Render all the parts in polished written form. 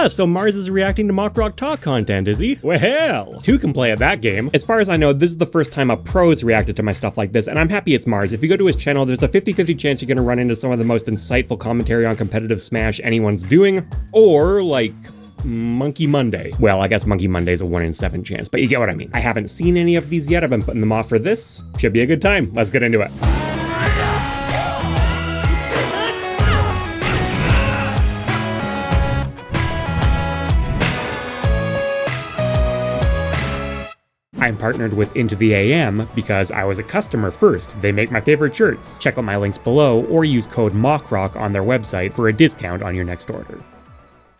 Ah, so Mars is reacting to MockRock Talk content, is he? Well, two can play at that game. As far as I know, this is the first time a pro's reacted to my stuff like this, and I'm happy it's Mars. If you go to his channel, there's a 50-50 chance you're gonna run into some of the most insightful commentary on competitive Smash anyone's doing, or like Monkey Monday. Well, I guess Monkey Monday's a 1 in 7 chance, but you get what I mean. I haven't seen any of these yet. I've been putting them off for this. Should be a good time. Let's get into it. I'm partnered with Into the AM because I was a customer first. They make my favorite shirts. Check out my links below or use code MockRock on their website for a discount on your next order.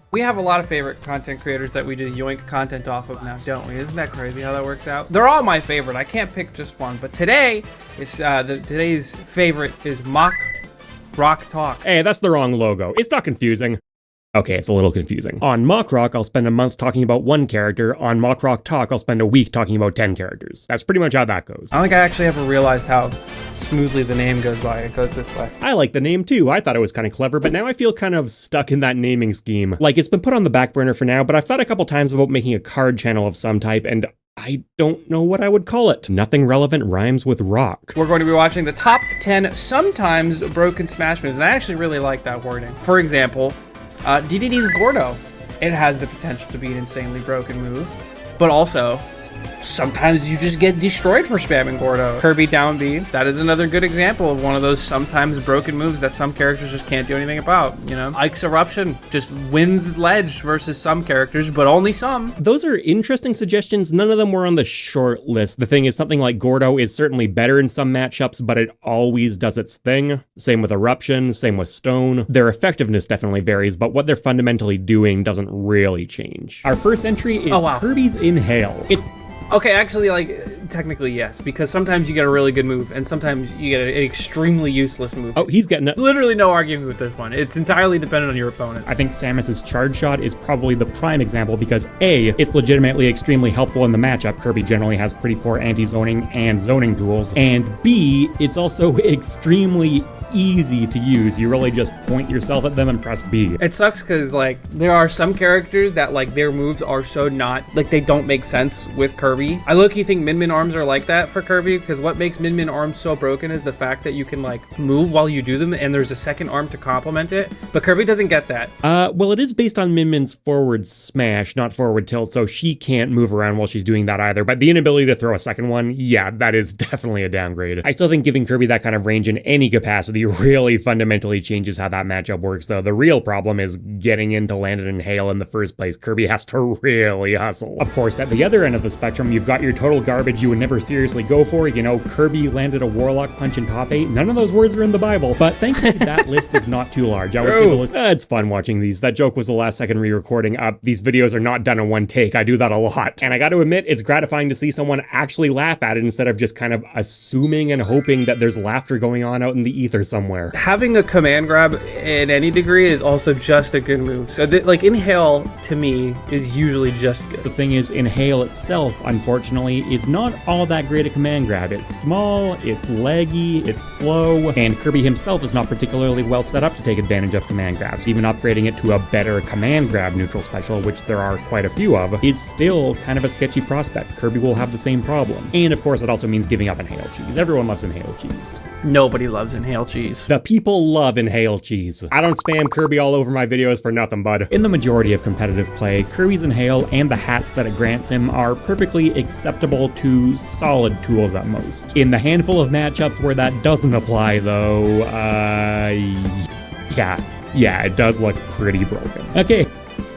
We have a lot of favorite content creators that we just yoink content off of now, don't we? Isn't that crazy how that works out? They're all my favorite. I can't pick just one, but today is today's favorite is MockRock Talk. Hey, that's the wrong logo. It's not confusing. Okay, it's a little confusing. On MockRock, I'll spend a month talking about one character. On MockRock Talk, I'll spend a week talking about 10 characters. That's pretty much how that goes. I don't think I actually ever realized how smoothly the name goes by. It goes this way. I like the name too. I thought it was kind of clever, but now I feel kind of stuck in that naming scheme. Like, it's been put on the back burner for now, but I've thought a couple times about making a card channel of some type, and I don't know what I would call it. Nothing relevant rhymes with rock. We're going to be watching the top 10 sometimes broken Smash moves, and I actually really like that wording. For example, DDD's Gordo. It has the potential to be an insanely broken move, but also sometimes you just get destroyed for spamming Gordo. Kirby down B, that is another good example of one of those sometimes broken moves that some characters just can't do anything about, you know? Ike's Eruption just wins ledge versus some characters, but only some. Those are interesting suggestions. None of them were on the short list. The thing is, something like Gordo is certainly better in some matchups, but it always does its thing. Same with Eruption, same with Stone. Their effectiveness definitely varies, but what they're fundamentally doing doesn't really change. Our first entry is Kirby's Inhale. Okay, actually, like, technically yes, because sometimes you get a really good move, and sometimes you get an extremely useless move. Oh, he's getting it. Literally no argument with this one. It's entirely dependent on your opponent. I think Samus's charge shot is probably the prime example because A, it's legitimately extremely helpful in the matchup. Kirby generally has pretty poor anti-zoning and zoning tools. And B, it's also extremely easy to use. You really just point yourself at them and press B. It sucks because, like, there are some characters that, like, their moves are so not, like, they don't make sense with Kirby. I low-key think Min Min arms are like that for Kirby because what makes Min Min arms so broken is the fact that you can, like, move while you do them and there's a second arm to complement it, but Kirby doesn't get that. Well, it is based on Min Min's forward smash, not forward tilt, so she can't move around while she's doing that either, but the inability to throw a second one, yeah, that is definitely a downgrade. I still think giving Kirby that kind of range in any capacity really fundamentally changes how that matchup works, though. The real problem is getting into landed Inhale in the first place. Kirby has to really hustle. Of course, at the other end of the spectrum, you've got your total garbage you would never seriously go for. You know, Kirby landed a Warlock punch in top 8. None of those words are in the Bible, but thankfully that list is not too large. I would say the list, it's fun watching these. That joke was the last second re-recording. These videos are not done in one take. I do that a lot. And I got to admit, it's gratifying to see someone actually laugh at it instead of just kind of assuming and hoping that there's laughter going on out in the ether somewhere. Having a command grab in any degree is also just a good move. So like Inhale to me is usually just good. The thing is, Inhale itself, unfortunately, is not all that great a command grab. It's small, it's laggy, it's slow, and Kirby himself is not particularly well set up to take advantage of command grabs. Even upgrading it to a better command grab neutral special, which there are quite a few of, is still kind of a sketchy prospect. Kirby will have the same problem. And of course, it also means giving up Inhale cheese. Everyone loves Inhale cheese. Nobody loves Inhale cheese. The people love Inhale cheese. I don't spam Kirby all over my videos for nothing, bud. In the majority of competitive play, Kirby's Inhale and the hats that it grants him are perfectly acceptable to solid tools at most. In the handful of matchups where that doesn't apply, though, yeah, it does look pretty broken. Okay.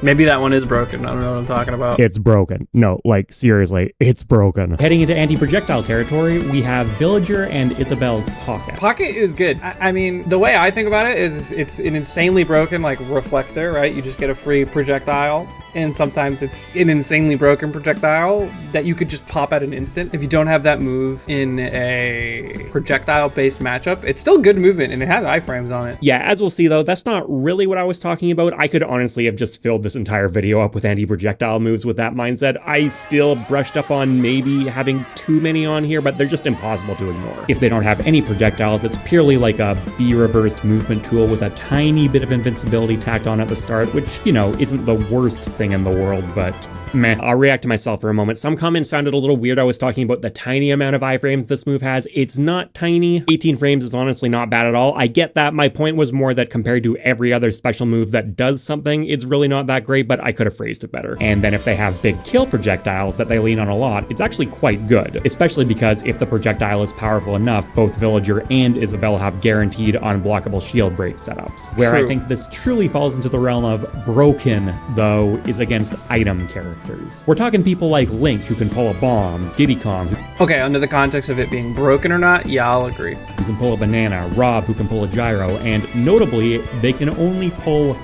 Maybe that one is broken. I don't know what I'm talking about. It's broken. No, like, seriously, it's broken. Heading into anti-projectile territory, we have Villager and Isabelle's Pocket. Pocket is good. I mean, the way I think about it is it's an insanely broken, like, reflector, right? You just get a free projectile. and sometimes it's an insanely broken projectile that you could just pop at an instant. If you don't have that move in a projectile-based matchup, it's still good movement, and it has iframes on it. Yeah, as we'll see though, that's not really what I was talking about. I could honestly have just filled this entire video up with anti-projectile moves with that mindset. I still brushed up on maybe having too many on here, but they're just impossible to ignore. If they don't have any projectiles, it's purely like a B-reverse movement tool with a tiny bit of invincibility tacked on at the start, which, you know, isn't the worst thing in the world, but meh. I'll react to myself for a moment. Some comments sounded a little weird. I was talking about the tiny amount of iframes this move has. It's not tiny. 18 frames is honestly not bad at all. I get that. My point was more that compared to every other special move that does something, it's really not that great, but I could have phrased it better. And then if they have big kill projectiles that they lean on a lot, it's actually quite good, especially because if the projectile is powerful enough, both Villager and Isabelle have guaranteed unblockable shield break setups. Where I think this truly falls into the realm of broken, though, is against item characters. We're talking people like Link, who can pull a bomb, Diddy Kong, Okay, under the context of it being broken or not, yeah, I'll agree. who can pull a banana, Rob, who can pull a gyro, and notably, they can only pull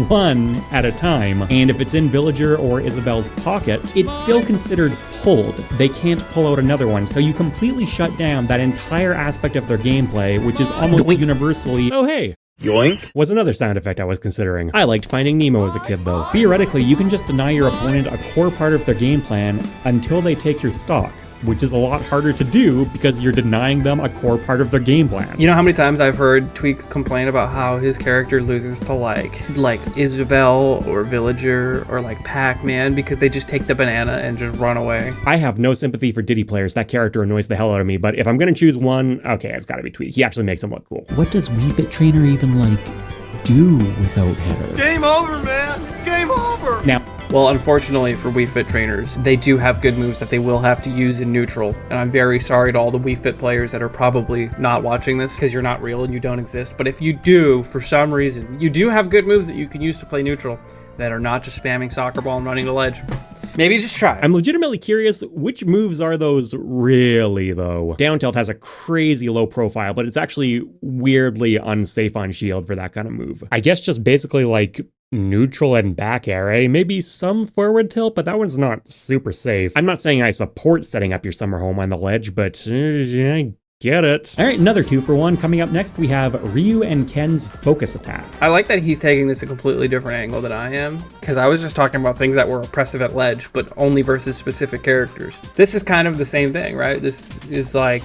one at a time, and if it's in Villager or Isabelle's pocket, it's still considered pulled. They can't pull out another one, so you completely shut down that entire aspect of their gameplay, which is almost universally, oh hey, Yoink. was another sound effect I was considering. I liked Finding Nemo as a kid though. Theoretically, you can just deny your opponent a core part of their game plan until they take your stock, which is a lot harder to do because you're denying them a core part of their game plan. You know how many times I've heard Tweak complain about how his character loses to like Isabelle or Villager or like Pac-Man because they just take the banana and just run away. I have no sympathy for Diddy players. That character annoys the hell out of me, but if I'm gonna choose one, okay, it's gotta be Tweak. He actually makes him look cool. What does Wii Fit Trainer even, do without Header? Game over, man. It's game over. Now, Well, unfortunately for Wii Fit trainers, they do have good moves that they will have to use in neutral. And I'm very sorry to all the Wii Fit players that are probably not watching this because you're not real and you don't exist. But if you do, for some reason, you do have good moves that you can use to play neutral that are not just spamming soccer ball and running the ledge. Maybe just try it. I'm legitimately curious, which moves are those really, though? Down tilt has a crazy low profile, but it's actually weirdly unsafe on shield for that kind of move. I guess just basically like neutral and back air, eh? Maybe some forward tilt, but that one's not super safe. I'm not saying I support setting up your summer home on the ledge, but I get it. All right, another 2-for-1. Coming up next, we have Ryu and Ken's focus attack. I like that he's taking this a completely different angle than I am, because I was just talking about things that were oppressive at ledge, but only versus specific characters. This is kind of the same thing, right? This is like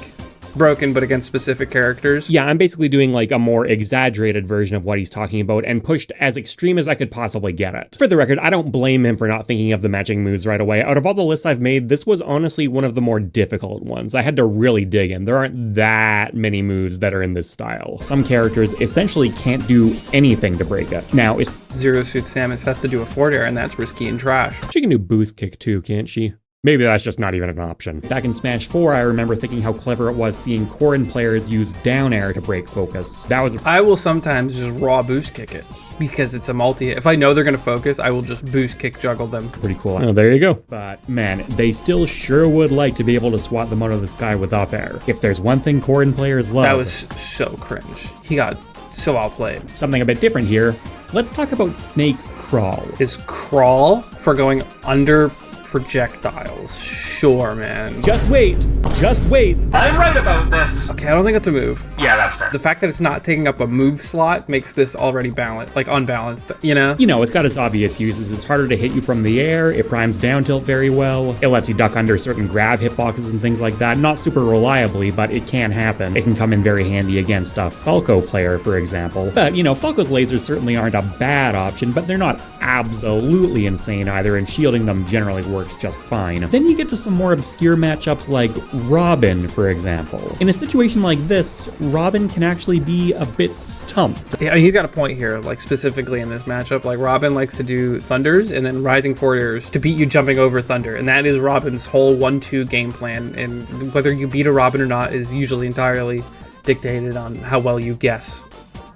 broken but against specific characters. Yeah, I'm basically doing like a more exaggerated version of what he's talking about and pushed as extreme as I could possibly get it. For the record, I don't blame him for not thinking of the matching moves right away. Out of all the lists I've made, this was honestly one of the more difficult ones. I had to really dig in. There aren't that many moves that are in this style. Some characters essentially can't do anything to break it. Now, Zero Suit Samus has to do a forward air, and that's risky and trash. she can do boost kick too, can't she? Maybe that's just not even an option. Back in Smash 4, I remember thinking how clever it was seeing Corrin players use down air to break focus. That was I will sometimes just raw boost kick it because it's a multi. If I know they're going to focus, I will just boost kick juggle them. pretty cool. Oh, there you go. But man, they still sure would like to be able to swat them out of the sky with up air. If there's one thing Corrin players love, That was so cringe. He got so outplayed. something a bit different here. Let's talk about Snake's crawl. His crawl for going under projectiles. Sure, man. Just wait. I'm right about this. Okay, I don't think that's a move. Yeah, that's fair. The fact that it's not taking up a move slot makes this already balanced, like unbalanced, you know? You know, it's got its obvious uses. It's harder to hit you from the air. It primes down tilt very well. It lets you duck under certain grab hitboxes and things like that. Not super reliably, but it can happen. It can come in very handy against a Falco player, for example. But, you know, Falco's lasers certainly aren't a bad option, but they're not absolutely insane either, and shielding them generally works just fine. Then you get to some more obscure matchups like Robin, for example. In a situation like this, Robin can actually be a bit stumped. Yeah, he's got a point here, like specifically in this matchup. Like Robin likes to do thunders and then rising forward airs to beat you jumping over thunder. And that is Robin's whole 1-2 game plan. And whether you beat a Robin or not is usually entirely dictated on how well you guess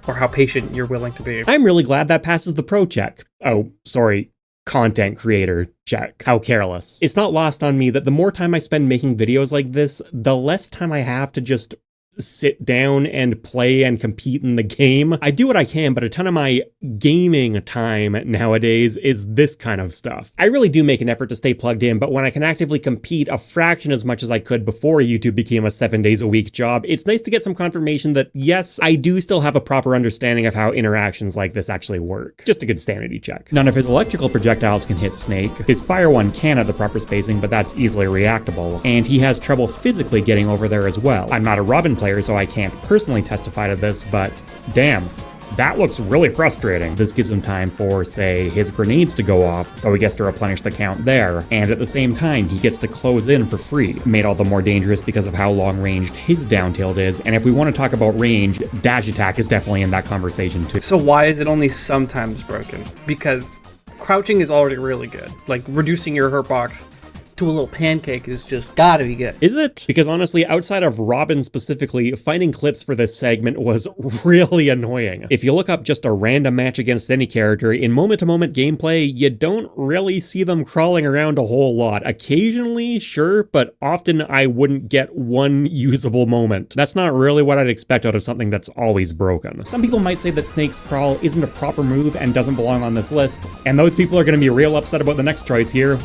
or how patient you're willing to be. I'm really glad that passes the pro check. Oh, sorry. Content creator check. How careless. It's not lost on me that the more time I spend making videos like this, the less time I have to just sit down and play and compete in the game. I do what I can, but a ton of my gaming time nowadays is this kind of stuff. I really do make an effort to stay plugged in, but when I can actively compete a fraction as much as I could before YouTube became a 7 days a week job, it's nice to get some confirmation that yes, I do still have a proper understanding of how interactions like this actually work. Just a good sanity check. None of his electrical projectiles can hit Snake. His fire one can at the proper spacing, but that's easily reactable. And he has trouble physically getting over there as well. I'm not a Robin player, so I can't personally testify to this, but damn, that looks really frustrating. This gives him time for, say, his grenades to go off, so he gets to replenish the count there, and at the same time, he gets to close in for free. Made all the more dangerous because of how long-ranged his down tilt is, and if we want to talk about range, dash attack is definitely in that conversation too. So why is it only sometimes broken? Because crouching is already really good. Like, reducing your hurt box to a little pancake is just gotta be good. Is it? Because honestly, outside of Robin specifically, finding clips for this segment was really annoying. If you look up just a random match against any character, in moment-to-moment gameplay, you don't really see them crawling around a whole lot. Occasionally, sure, but often I wouldn't get one usable moment. That's not really what I'd expect out of something that's always broken. Some people might say that Snake's crawl isn't a proper move and doesn't belong on this list, and those people are gonna be real upset about the next choice here.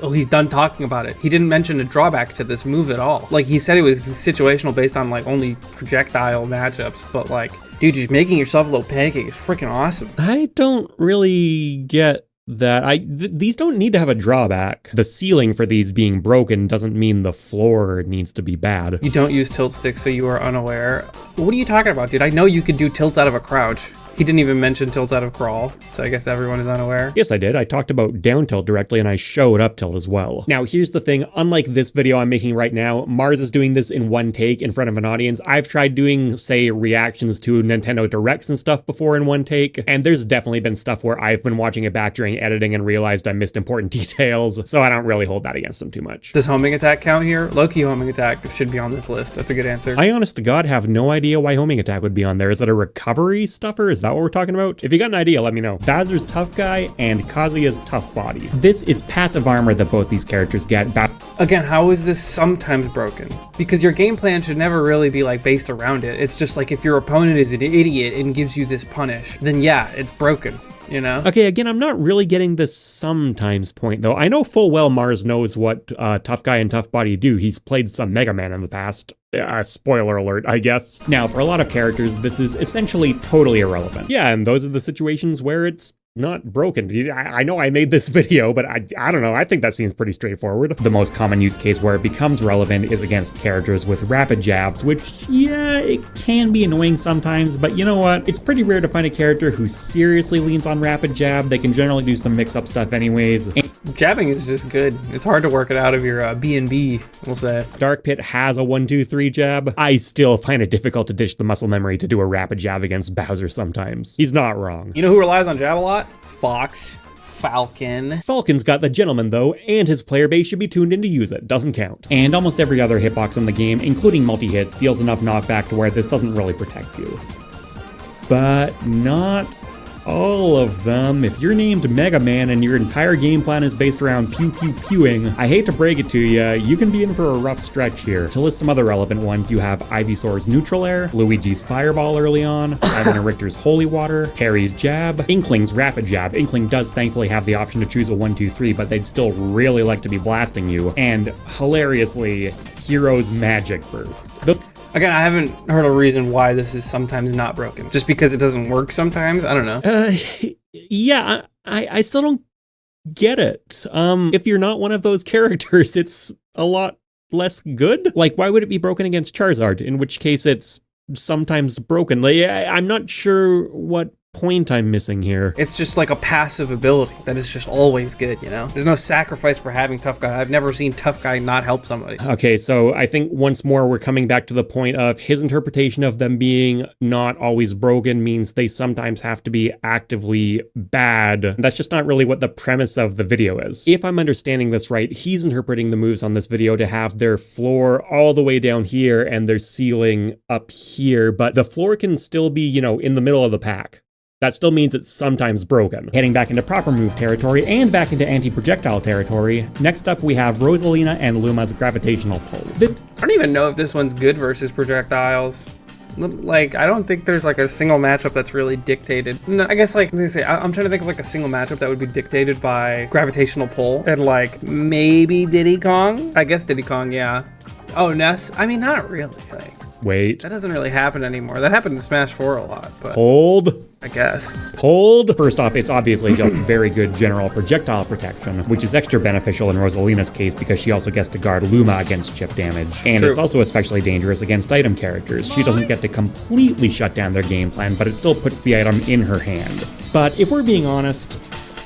Oh, he's done talking about it. He didn't mention a drawback to this move at all. Like, he said it was situational based on, like, only projectile matchups, but, like, dude, just making yourself a little pancake is freaking awesome. I don't really get that. These don't need to have a drawback. The ceiling for these being broken doesn't mean the floor needs to be bad. You don't use tilt sticks, so you are unaware. What are you talking about, dude? I know you could do tilts out of a crouch. He didn't even mention tilts out of crawl, so I guess everyone is unaware. Yes, I did. I talked about down tilt directly, and I showed up tilt as well. Now, here's the thing. Unlike this video I'm making right now, Mars is doing this in one take in front of an audience. I've tried doing, say, reactions to Nintendo Directs and stuff before in one take, and there's definitely been stuff where I've been watching it back during editing and realized I missed important details, so I don't really hold that against him too much. Does homing attack count here? Low-key homing attack should be on this list. That's a good answer. I honest to God have no idea why homing attack would be on there. Is it a recovery stuffer? Is that what we're talking about? If you got an idea, let me know. Bowser's tough guy and Kazuya's tough body. This is passive armor that both these characters get. Again, how is this sometimes broken? Because your game plan should never really be like based around it. It's just like if your opponent is an idiot and gives you this punish, then yeah, it's broken. You know? Okay, again, I'm not really getting this sometimes point, though. I know full well Mars knows what Tough Guy and Tough Body do. He's played some Mega Man in the past. Spoiler alert, I guess. Now, for a lot of characters, this is essentially totally irrelevant. Yeah, and those are the situations where it's not broken. I know I made this video, but I don't know. I think that seems pretty straightforward. The most common use case where it becomes relevant is against characters with rapid jabs, which, yeah, it can be annoying sometimes, but you know what? It's pretty rare to find a character who seriously leans on rapid jab. They can generally do some mix-up stuff anyways. Jabbing is just good. It's hard to work it out of your B&B, we'll say. Dark Pit has a 1-2-3 jab. I still find it difficult to ditch the muscle memory to do a rapid jab against Bowser sometimes. He's not wrong. You know who relies on jab a lot? Fox. Falcon. Falcon's got the gentleman though, and his player base should be tuned in to use it. Doesn't count. And almost every other hitbox in the game, including multi-hits, deals enough knockback to where this doesn't really protect you. But not all of them. If you're named Mega Man and your entire game plan is based around pew-pew-pewing, I hate to break it to you can be in for a rough stretch here. To list some other relevant ones, you have Ivysaur's Neutral Air, Luigi's Fireball early on, Ivan and Richter's Holy Water, Harry's Jab, Inkling's Rapid Jab. Inkling does thankfully have the option to choose a 1-2-3, but they'd still really like to be blasting you. And hilariously, Hero's Magic Burst. Again, I haven't heard a reason why this is sometimes not broken. Just because it doesn't work sometimes? I don't know. Yeah, I still don't get it. If you're not one of those characters, it's a lot less good. Like, why would it be broken against Charizard? In which case it's sometimes broken. Like, I'm not sure what point I'm missing here. It's just like a passive ability that is just always good, you know? There's no sacrifice for having Tough Guy. I've never seen Tough Guy not help somebody. Okay, so I think once more we're coming back to the point of his interpretation of them being not always broken means they sometimes have to be actively bad. That's just not really what the premise of the video is. If I'm understanding this right, he's interpreting the moves on this video to have their floor all the way down here and their ceiling up here, but the floor can still be, you know, in the middle of the pack. That still means it's sometimes broken. Heading back into proper move territory and back into anti-projectile territory, next up we have Rosalina and Luma's gravitational pull. I don't even know if this one's good versus projectiles. Like, I don't think there's like a single matchup that's really dictated. No, I guess like, I'm trying to think of like a single matchup that would be dictated by gravitational pull and like maybe Diddy Kong. I guess Diddy Kong, yeah. Oh, Ness? I mean, not really. Like, wait. That doesn't really happen anymore. That happened in Smash 4 a lot, but hold. I guess. Hold. First off, it's obviously just very good general projectile protection, which is extra beneficial in Rosalina's case because she also gets to guard Luma against chip damage. And True. It's also especially dangerous against item characters. She doesn't get to completely shut down their game plan, but it still puts the item in her hand. But if we're being honest,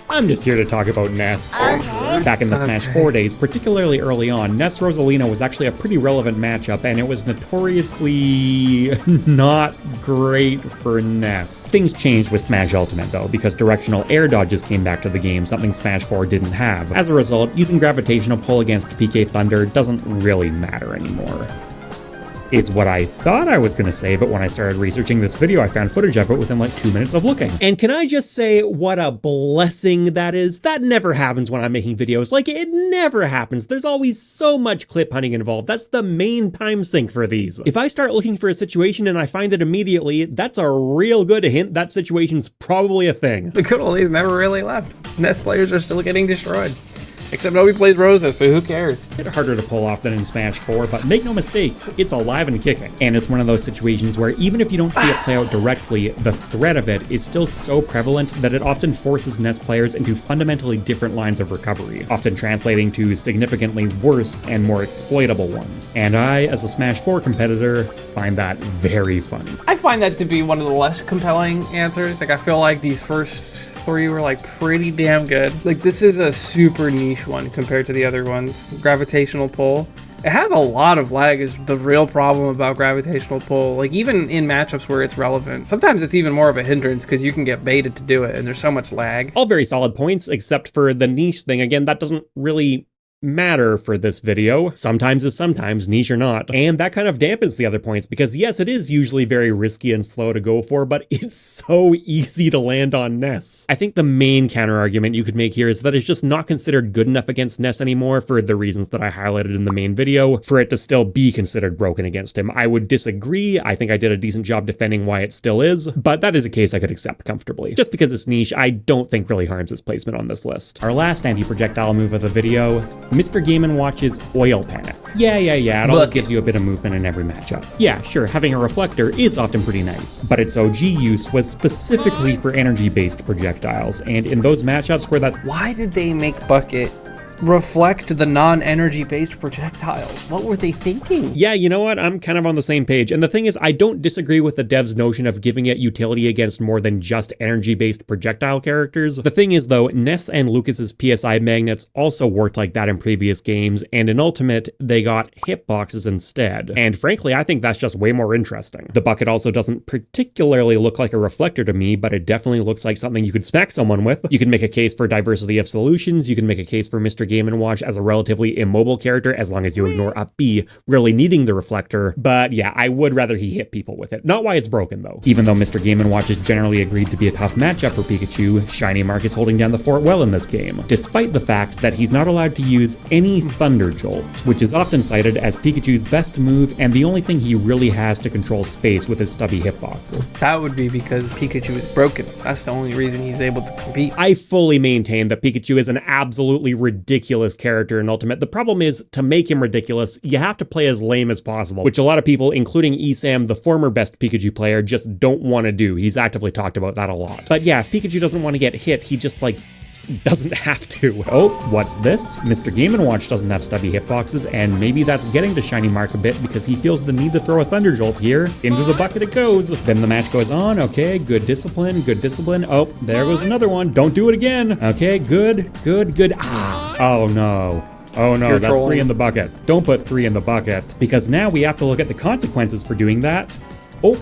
I'm just here to talk about Ness. Back in the Smash 4 days, particularly early on, Ness Rosalina was actually a pretty relevant matchup, and it was notoriously not great for Ness. Things changed with Smash Ultimate though, because directional air dodges came back to the game, something Smash 4 didn't have. As a result, using gravitational pull against PK Thunder doesn't really matter anymore. Is what I thought I was gonna say, but when I started researching this video, I found footage of it within like 2 minutes of looking. And can I just say what a blessing that is? That never happens when I'm making videos. Like, it never happens. There's always so much clip hunting involved. That's the main time sink for these. If I start looking for a situation and I find it immediately, that's a real good hint that situation's probably a thing. The good old days never really left. Ness players are still getting destroyed. Except nobody plays Rosa, so who cares? A bit harder to pull off than in Smash 4, but make no mistake, it's alive and kicking. And it's one of those situations where even if you don't see it play out directly, the threat of it is still so prevalent that it often forces Ness players into fundamentally different lines of recovery, often translating to significantly worse and more exploitable ones. And I, as a Smash 4 competitor, find that very funny. I find that to be one of the less compelling answers. Like, I feel like these first 3 were like pretty damn good. Like, this is a super niche one compared to the other ones. Gravitational pull. It has a lot of lag is the real problem about gravitational pull. Like, even in matchups where it's relevant, sometimes it's even more of a hindrance because you can get baited to do it and there's so much lag. All very solid points, except for the niche thing. Again, that doesn't really matter for this video. Sometimes is sometimes, niche or not. And that kind of dampens the other points because yes, it is usually very risky and slow to go for, but it's so easy to land on Ness. I think the main counter argument you could make here is that it's just not considered good enough against Ness anymore for the reasons that I highlighted in the main video for it to still be considered broken against him. I would disagree. I think I did a decent job defending why it still is, but that is a case I could accept comfortably. Just because it's niche, I don't think really harms its placement on this list. Our last anti-projectile move of the video, Mr. Game & Watch's Oil Panic. Yeah, it always gives you a bit of movement in every matchup. Yeah, sure, having a reflector is often pretty nice, but its OG use was specifically for energy-based projectiles, and in those matchups where that's— Why did they make Bucket reflect the non-energy based projectiles? What were they thinking? Yeah, you know what? I'm kind of on the same page. And the thing is, I don't disagree with the dev's notion of giving it utility against more than just energy-based projectile characters. The thing is, though, Ness and Lucas's PSI magnets also worked like that in previous games, and in Ultimate, they got hitboxes instead. And frankly, I think that's just way more interesting. The bucket also doesn't particularly look like a reflector to me, but it definitely looks like something you could smack someone with. You can make a case for diversity of solutions. You can make a case for Mr. Game & Watch as a relatively immobile character as long as you ignore up B, really needing the reflector. But yeah, I would rather he hit people with it. Not why it's broken though. Even though Mr. Game & Watch is generally agreed to be a tough matchup for Pikachu, Shiny Mark is holding down the fort well in this game, despite the fact that he's not allowed to use any Thunder Jolt, which is often cited as Pikachu's best move and the only thing he really has to control space with his stubby hitbox. That would be because Pikachu is broken. That's the only reason he's able to compete. I fully maintain that Pikachu is an absolutely ridiculous character in Ultimate. The problem is, to make him ridiculous, you have to play as lame as possible, which a lot of people, including Esam, the former best Pikachu player, just don't want to do. He's actively talked about that a lot. But yeah, if Pikachu doesn't want to get hit, he just doesn't have to. Oh, what's this? Mr. Game & Watch doesn't have stubby hitboxes, and maybe that's getting to Shiny Mark a bit because he feels the need to throw a Thunder Jolt here. Into the bucket it goes. Then the match goes on. Okay, good discipline, good discipline. Oh, there goes another one. Don't do it again. Okay, good. Ah. Oh no. Oh no, that's 3 in the bucket. Don't put 3 in the bucket, because now we have to look at the consequences for doing that. Oh,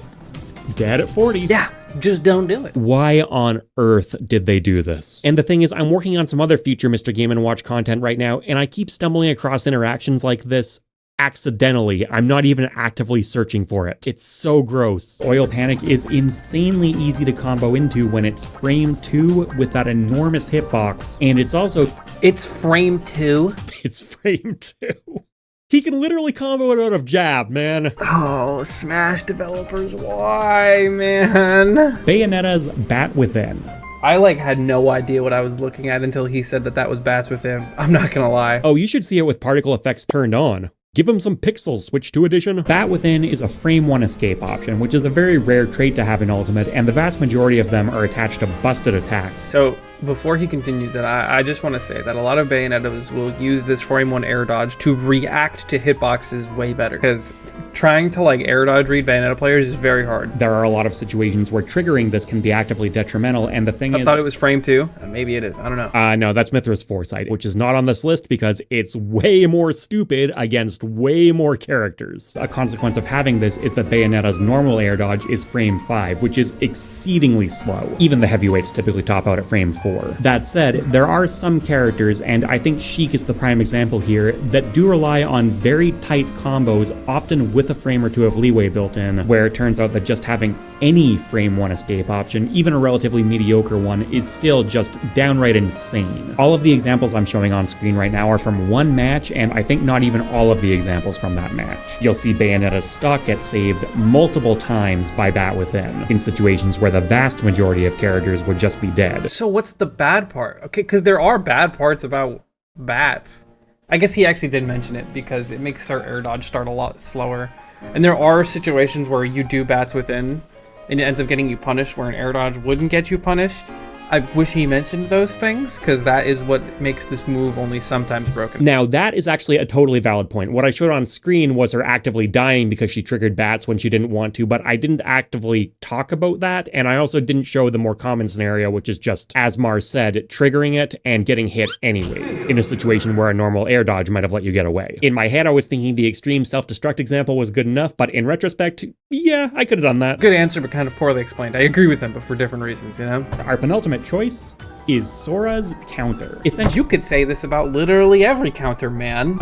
dead at 40. Yeah. Just don't do it. Why on earth did they do this? And the thing is, I'm working on some other future Mr. Game & Watch content right now, and I keep stumbling across interactions like this accidentally. I'm not even actively searching for it. It's so gross. Oil Panic is insanely easy to combo into when it's frame 2 with that enormous hitbox, and it's also... It's frame 2? It's frame 2. He can literally combo it out of jab, man. Oh, Smash developers, why, man? Bayonetta's Bat Within. I had no idea what I was looking at until he said that was Bats Within. I'm not gonna lie. Oh, you should see it with particle effects turned on. Give him some pixels, switch to edition. Bat Within is a frame 1 escape option, which is a very rare trait to have in Ultimate, and the vast majority of them are attached to busted attacks. So, before he continues that, I just want to say that a lot of Bayonettas will use this frame 1 air dodge to react to hitboxes way better, because trying to air dodge read Bayonetta players is very hard. There are a lot of situations where triggering this can be actively detrimental, and the thing is... I thought it was frame 2. Maybe it is. I don't know. No, that's Mithra's Foresight, which is not on this list because it's way more stupid against way more characters. A consequence of having this is that Bayonetta's normal air dodge is frame 5, which is exceedingly slow. Even the heavyweights typically top out at frame 4. That said, there are some characters, and I think Sheik is the prime example here, that do rely on very tight combos, often with a frame or two of leeway built in, where it turns out that just having any frame 1 escape option, even a relatively mediocre one, is still just downright insane. All of the examples I'm showing on screen right now are from one match, and I think not even all of the examples from that match. You'll see Bayonetta's stock get saved multiple times by Bat Within, in situations where the vast majority of characters would just be dead. So what's the bad part? Okay, because there are bad parts about bats. I guess he actually did mention it because it makes our air dodge start a lot slower. And there are situations where you do Bats Within and it ends up getting you punished where an air dodge wouldn't get you punished. I wish he mentioned those things, because that is what makes this move only sometimes broken. Now, that is actually a totally valid point. What I showed on screen was her actively dying because she triggered bats when she didn't want to, but I didn't actively talk about that, and I also didn't show the more common scenario, which is just, as Mars said, triggering it and getting hit anyways, in a situation where a normal air dodge might have let you get away. In my head, I was thinking the extreme self-destruct example was good enough, but in retrospect, yeah, I could have done that. Good answer, but kind of poorly explained. I agree with him, but for different reasons, you know? Our penultimate choice is Sora's counter. Essentially, you could say this about literally every counter, man.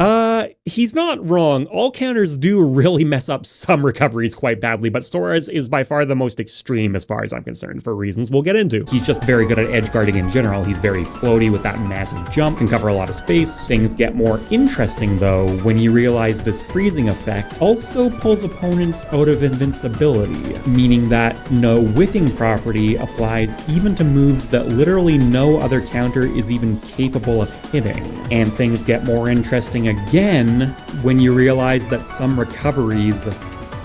He's not wrong. All counters do really mess up some recoveries quite badly, but Sora's is by far the most extreme as far as I'm concerned, for reasons we'll get into. He's just very good at edge guarding in general. He's very floaty with that massive jump, can cover a lot of space. Things get more interesting though when you realize this freezing effect also pulls opponents out of invincibility, meaning that no whiffing property applies even to moves that literally no other counter is even capable of hitting. And things get more interesting again when you realize that some recoveries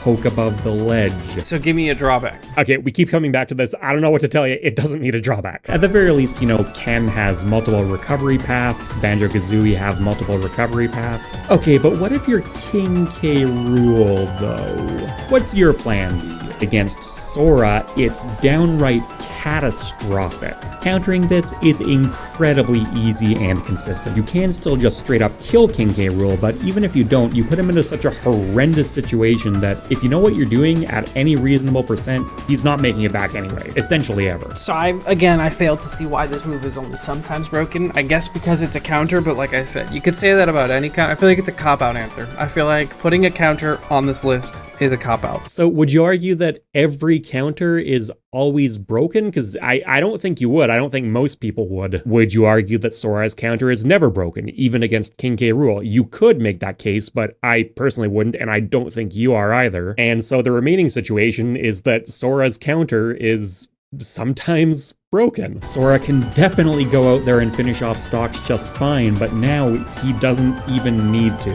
poke above the ledge. So give me a drawback. Okay, we keep coming back to this. I don't know what to tell you. It doesn't need a drawback. At the very least, Ken has multiple recovery paths. Banjo-Kazooie have multiple recovery paths. Okay, but what if you're King K. Rool, though? What's your plan B? Against Sora, it's downright catastrophic. Countering this is incredibly easy and consistent. You can still just straight up kill King K. Rool, but even if you don't, you put him into such a horrendous situation that if you know what you're doing at any reasonable percent, he's not making it back anyway, essentially ever. So I failed to see why this move is only sometimes broken. I guess because it's a counter, but like I said, you could say that about any counter. I feel like it's a cop-out answer. I feel like putting a counter on this list is a cop-out. So would you argue that every counter is always broken? Because I don't think you would. I don't think most people would. Would you argue that Sora's counter is never broken, even against King K. Rool? You could make that case, but I personally wouldn't, and I don't think you are either. And so the remaining situation is that Sora's counter is sometimes broken. Sora can definitely go out there and finish off stocks just fine, but now he doesn't even need to.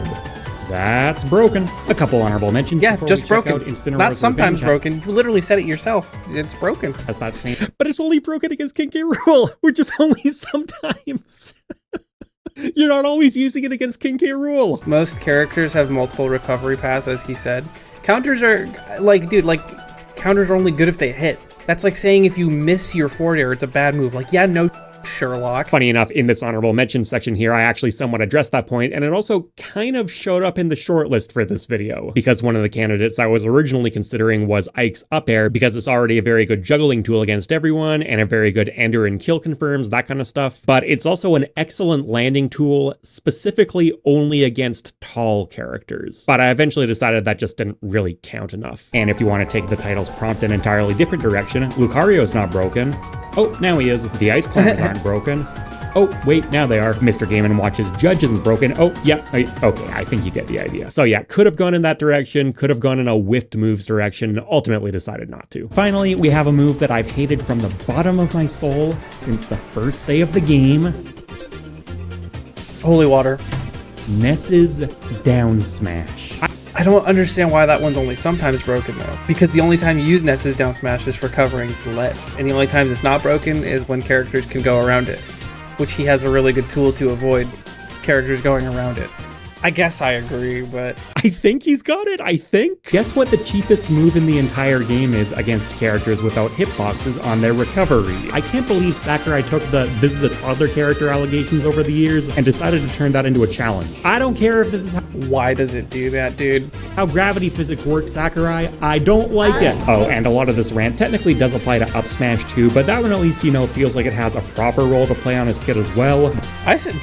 That's broken. A couple honorable mentions. Yeah, just broken. Not sometimes broken. You literally said it yourself. It's broken. That's that same. But it's only broken against King K. Rool, which is only sometimes. You're not always using it against King K. Rool. Most characters have multiple recovery paths, as he said. Counters are counters are only good if they hit. That's like saying if you miss your forward air, it's a bad move. No, Sherlock. Funny enough, in this honorable mention section here, I actually somewhat addressed that point, and it also kind of showed up in the shortlist for this video, because one of the candidates I was originally considering was Ike's up air, because it's already a very good juggling tool against everyone, and a very good ender and kill confirms, that kind of stuff. But it's also an excellent landing tool, specifically only against tall characters. But I eventually decided that just didn't really count enough. And if you want to take the title's prompt in an entirely different direction, Lucario's not broken. Oh, now he is. The ice climbers aren't broken. Oh, wait, now they are. Mr. Game & Watch's judge isn't broken. Oh, yeah, okay, I think you get the idea. So yeah, could have gone in that direction, could have gone in a whiffed moves direction, ultimately decided not to. Finally, we have a move that I've hated from the bottom of my soul since the first day of the game. Holy water. Ness's down smash. I don't understand why that one's only sometimes broken though. Because the only time you use Ness's down smash is for covering the ledge. And the only time it's not broken is when characters can go around it. Which he has a really good tool to avoid characters going around it. I guess I agree, but... I think he's got it, I think. Guess what the cheapest move in the entire game is against characters without hitboxes on their recovery? I can't believe Sakurai took the "this is a toddler character" allegations over the years and decided to turn that into a challenge. I don't care if this is why does it do that, dude? How gravity physics work, Sakurai. I don't like it. Oh, and a lot of this rant technically does apply to up smash too, but that one at least, you know, feels like it has a proper role to play on his kit as well. I should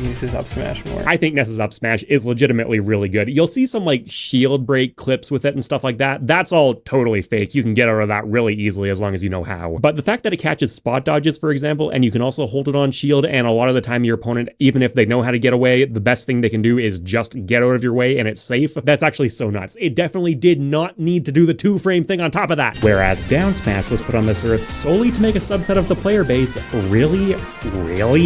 use his up smash more. I think Ness's up smash is legitimately really good. You'll see some like shield break clips with it and stuff like that. That's all totally fake. You can get out of that really easily as long as you know how. But the fact that it catches spot dodges, for example, and you can also hold it on shield, and a lot of the time your opponent, even if they know how to get away, the best thing they can do is just get out of your way and it's safe. That's actually so nuts. It definitely did not need to do the 2-frame thing on top of that. Whereas down smash was put on this earth solely to make a subset of the player base really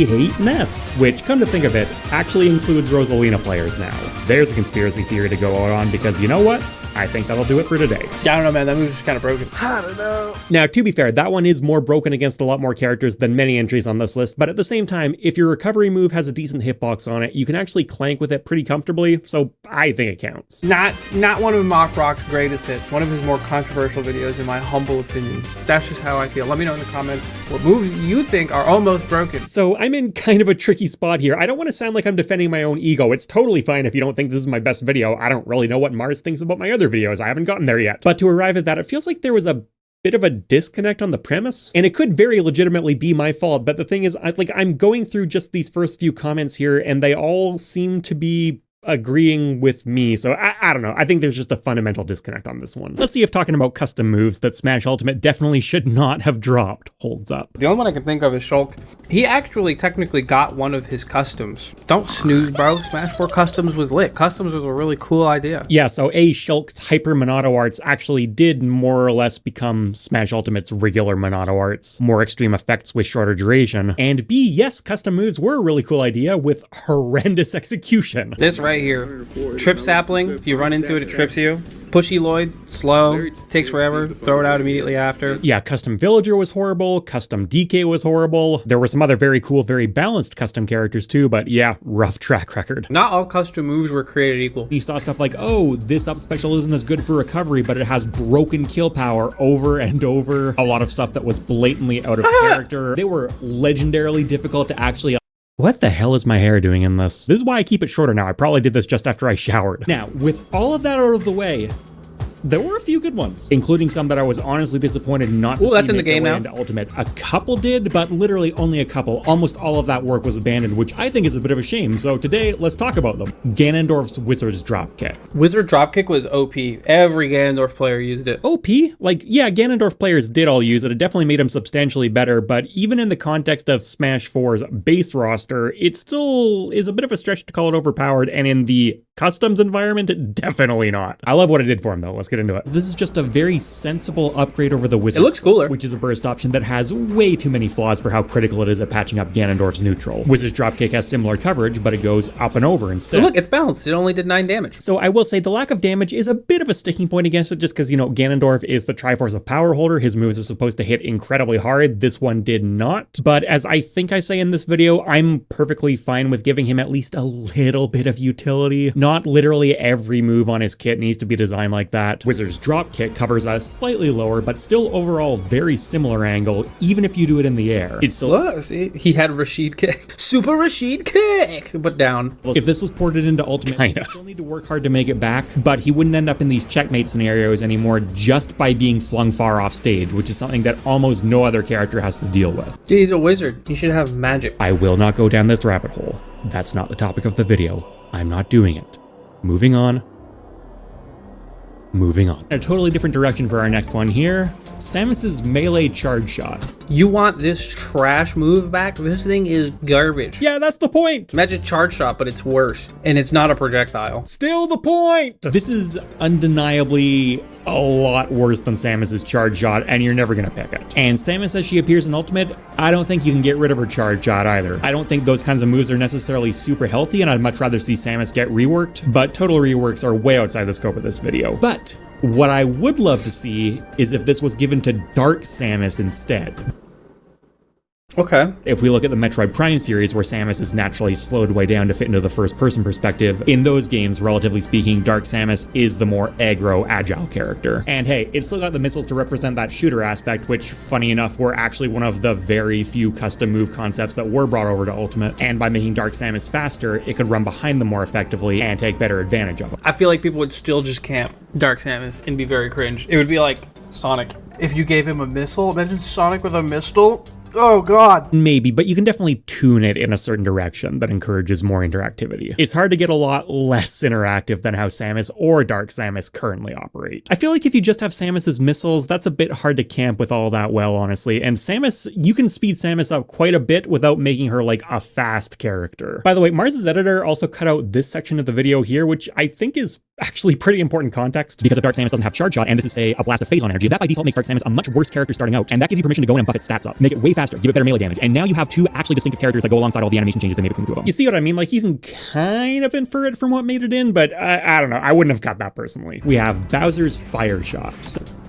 hate Ness, which, come to think of it, actually includes Rosalina players now. There's a conspiracy theory to go out on, because you know what? I think that'll do it for today. Yeah, I don't know, man. That move's just kind of broken. I don't know. Now, to be fair, that one is more broken against a lot more characters than many entries on this list, but at the same time, if your recovery move has a decent hitbox on it, you can actually clank with it pretty comfortably, so I think it counts. Not one of MockRock's greatest hits. One of his more controversial videos, in my humble opinion. That's just how I feel. Let me know in the comments what moves you think are almost broken. So I'm in kind of a tricky spot here. I don't want to sound like I'm defending my own ego. It's totally fine if you don't think this is my best video. I don't really know what Mars thinks about my other videos. I haven't gotten there yet. But to arrive at that, it feels like there was a bit of a disconnect on the premise, and it could very legitimately be my fault. But the thing is, I'm going through just these first few comments here, and they all seem to be agreeing with me, so I don't know. I think there's just a fundamental disconnect on this one. Let's see if talking about custom moves that Smash Ultimate definitely should not have dropped holds up. The only one I can think of is Shulk. He actually technically got one of his customs. Don't snooze, bro. Smash 4 Customs was lit. Customs was a really cool idea. Yeah, so A, Shulk's Hyper Monado Arts actually did more or less become Smash Ultimate's regular Monado Arts. More extreme effects with shorter duration. And B, yes, custom moves were a really cool idea with horrendous execution. This right here, Trip Sapling, if you run into it, it trips you. Pushy Lloyd, slow, takes forever, throw it out immediately after. Yeah, Custom Villager was horrible, Custom DK was horrible. There were some other very cool, very balanced custom characters too, but yeah, rough track record. Not all custom moves were created equal. You saw stuff like, oh, this up special isn't as good for recovery, but it has broken kill power over and over. A lot of stuff that was blatantly out of character. They were legendarily difficult to actually... What the hell is my hair doing in this? This is why I keep it shorter now. I probably did this just after I showered. Now, with all of that out of the way, there were a few good ones, including some that I was honestly disappointed not to see that's in the make their game way now. into Ultimate. A couple did, but literally only a couple. Almost all of that work was abandoned, which I think is a bit of a shame. So today, let's talk about them. Ganondorf's Wizard's Dropkick. Wizard Dropkick was OP. Every Ganondorf player used it. OP? Like, yeah, Ganondorf players did all use it. It definitely made him substantially better, but even in the context of Smash 4's base roster, it still is a bit of a stretch to call it overpowered, and in the customs environment, definitely not. I love what it did for him, though. Let's get into it. This is just a very sensible upgrade over the Wizard. It looks cooler. Which is a burst option that has way too many flaws for how critical it is at patching up Ganondorf's neutral. Wizard's Dropkick has similar coverage, but it goes up and over instead. But look, it's balanced. It only did 9 damage. So I will say the lack of damage is a bit of a sticking point against it, just because, you know, Ganondorf is the Triforce of Power holder. His moves are supposed to hit incredibly hard. This one did not. But as I think I say in this video, I'm perfectly fine with giving him at least a little bit of utility. Not literally every move on his kit needs to be designed like that. Wizard's drop kick covers a slightly lower, but still overall very similar angle, even if you do it in the air. It's still... Look, see, he had Rashid kick. Super Rashid kick! But down. If this was ported into Ultimate, you still need to work hard to make it back, but he wouldn't end up in these checkmate scenarios anymore just by being flung far off stage, which is something that almost no other character has to deal with. Dude, he's a wizard. He should have magic. I will not go down this rabbit hole. That's not the topic of the video. I'm not doing it. Moving on. Moving on. A totally different direction for our next one here. Samus's melee charge shot. You want this trash move back? This thing is garbage. Yeah, that's the point. Imagine charge shot, but it's worse. And it's not a projectile. Still the point. This is undeniably a lot worse than Samus's charge shot, and you're never gonna pick it. And Samus, as she appears in Ultimate, I don't think you can get rid of her charge shot either. I don't think those kinds of moves are necessarily super healthy, and I'd much rather see Samus get reworked, but total reworks are way outside the scope of this video. But what I would love to see is if this was given to Dark Samus instead. Okay. If we look at the Metroid Prime series, where Samus is naturally slowed way down to fit into the first-person perspective, in those games, relatively speaking, Dark Samus is the more aggro, agile character. And hey, it's still got the missiles to represent that shooter aspect, which, funny enough, were actually one of the very few custom move concepts that were brought over to Ultimate. And by making Dark Samus faster, it could run behind them more effectively and take better advantage of them. I feel like people would still just camp Dark Samus and be very cringe. It would be like Sonic. If you gave him a missile, imagine Sonic with a missile. Oh god. Maybe, but you can definitely tune it in a certain direction that encourages more interactivity. It's hard to get a lot less interactive than how Samus or Dark Samus currently operate. I feel like if you just have Samus's missiles, that's a bit hard to camp with all that well, honestly. And Samus, you can speed Samus up quite a bit without making her like a fast character. By the way, Mars's editor also cut out this section of the video here, which I think is actually pretty important context, because if Dark Samus doesn't have charge shot and this is, say, a blast of phase on energy, that by default makes Dark Samus a much worse character starting out, and that gives you permission to go in and buff its stats up, make it way faster, give it better melee damage, and now you have two actually distinctive characters that go alongside all the animation changes they made between the two of them. You see what I mean? Like, you can kind of infer it from what made it in, but I don't know, I wouldn't have got that personally. We have Bowser's fire shot.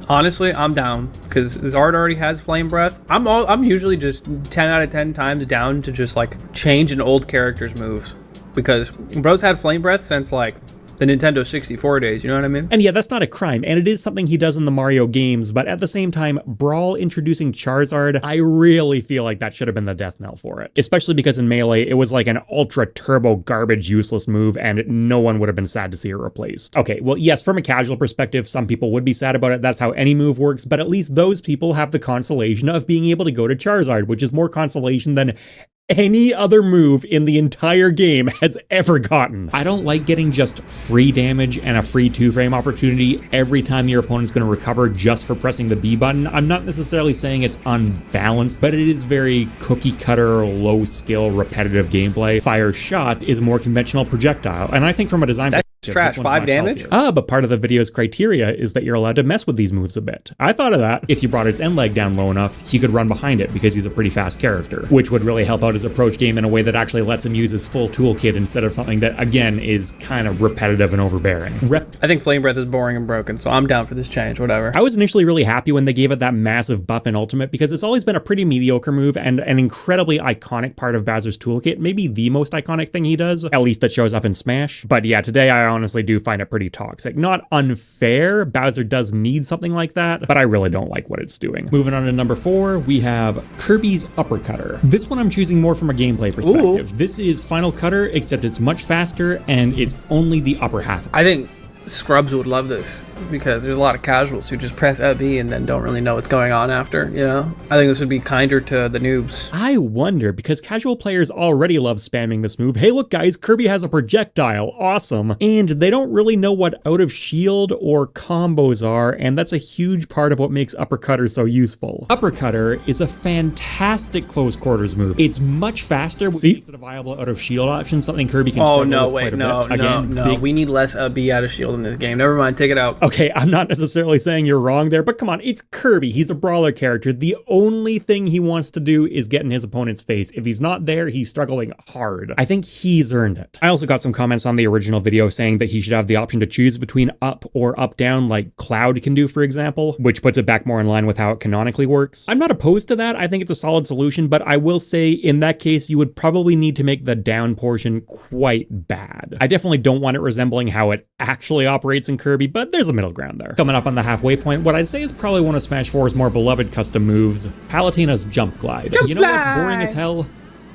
Honestly, I'm down, because Zard already has Flame Breath. I'm usually just 10 out of 10 times down to just like change an old character's moves, because bro's had Flame Breath since like the Nintendo 64 days, you know what I mean? And yeah, that's not a crime, and it is something he does in the Mario games, but at the same time, Brawl introducing Charizard, I really feel like that should have been the death knell for it. Especially because in Melee, it was like an ultra turbo garbage useless move, and no one would have been sad to see it replaced. Okay, well yes, from a casual perspective, some people would be sad about it, that's how any move works, but at least those people have the consolation of being able to go to Charizard, which is more consolation than any other move in the entire game has ever gotten. I don't like getting just free damage and a free 2-frame opportunity every time your opponent's going to recover just for pressing the B button. I'm not necessarily saying it's unbalanced, but it is very cookie cutter, low skill, repetitive gameplay. Fire shot is more conventional projectile, and I think from a design perspective, trash, 5 damage? Healthier. But part of the video's criteria is that you're allowed to mess with these moves a bit. I thought of that. If you brought its end leg down low enough, he could run behind it because he's a pretty fast character, which would really help out his approach game in a way that actually lets him use his full toolkit instead of something that, again, is kind of repetitive and overbearing. I think Flame Breath is boring and broken, so I'm down for this change, whatever. I was initially really happy when they gave it that massive buff in Ultimate, because it's always been a pretty mediocre move and an incredibly iconic part of Bowser's toolkit, maybe the most iconic thing he does, at least that shows up in Smash. But yeah, today I honestly do find it pretty toxic. Not unfair, Bowser does need something like that, but I really don't like what it's doing. Moving on to number 4, we have Kirby's Uppercutter. This one I'm choosing more from a gameplay perspective. Ooh. This is Final Cutter, except it's much faster and it's only the upper half. I think Scrubs would love this, because there's a lot of casuals who just press B and then don't really know what's going on after, you know? I think this would be kinder to the noobs. I wonder, because casual players already love spamming this move. Hey look guys, Kirby has a projectile, awesome. And they don't really know what out of shield or combos are, and that's a huge part of what makes Uppercutter so useful. Uppercutter is a fantastic close quarters move. It's much faster, which makes it a viable out of shield option, something Kirby can struggle with quite a bit. No, we need less B out of shield in this game. Never mind, take it out. Okay, I'm not necessarily saying you're wrong there, but come on, it's Kirby. He's a brawler character. The only thing he wants to do is get in his opponent's face. If he's not there, he's struggling hard. I think he's earned it. I also got some comments on the original video saying that he should have the option to choose between up or up down like Cloud can do, for example, which puts it back more in line with how it canonically works. I'm not opposed to that. I think it's a solid solution, but I will say in that case, you would probably need to make the down portion quite bad. I definitely don't want it resembling how it actually operates in Kirby, but there's a middle ground there. Coming up on the halfway point, what I'd say is probably one of Smash 4's more beloved custom moves, Palutena's Jump Glide. You know what's boring as hell?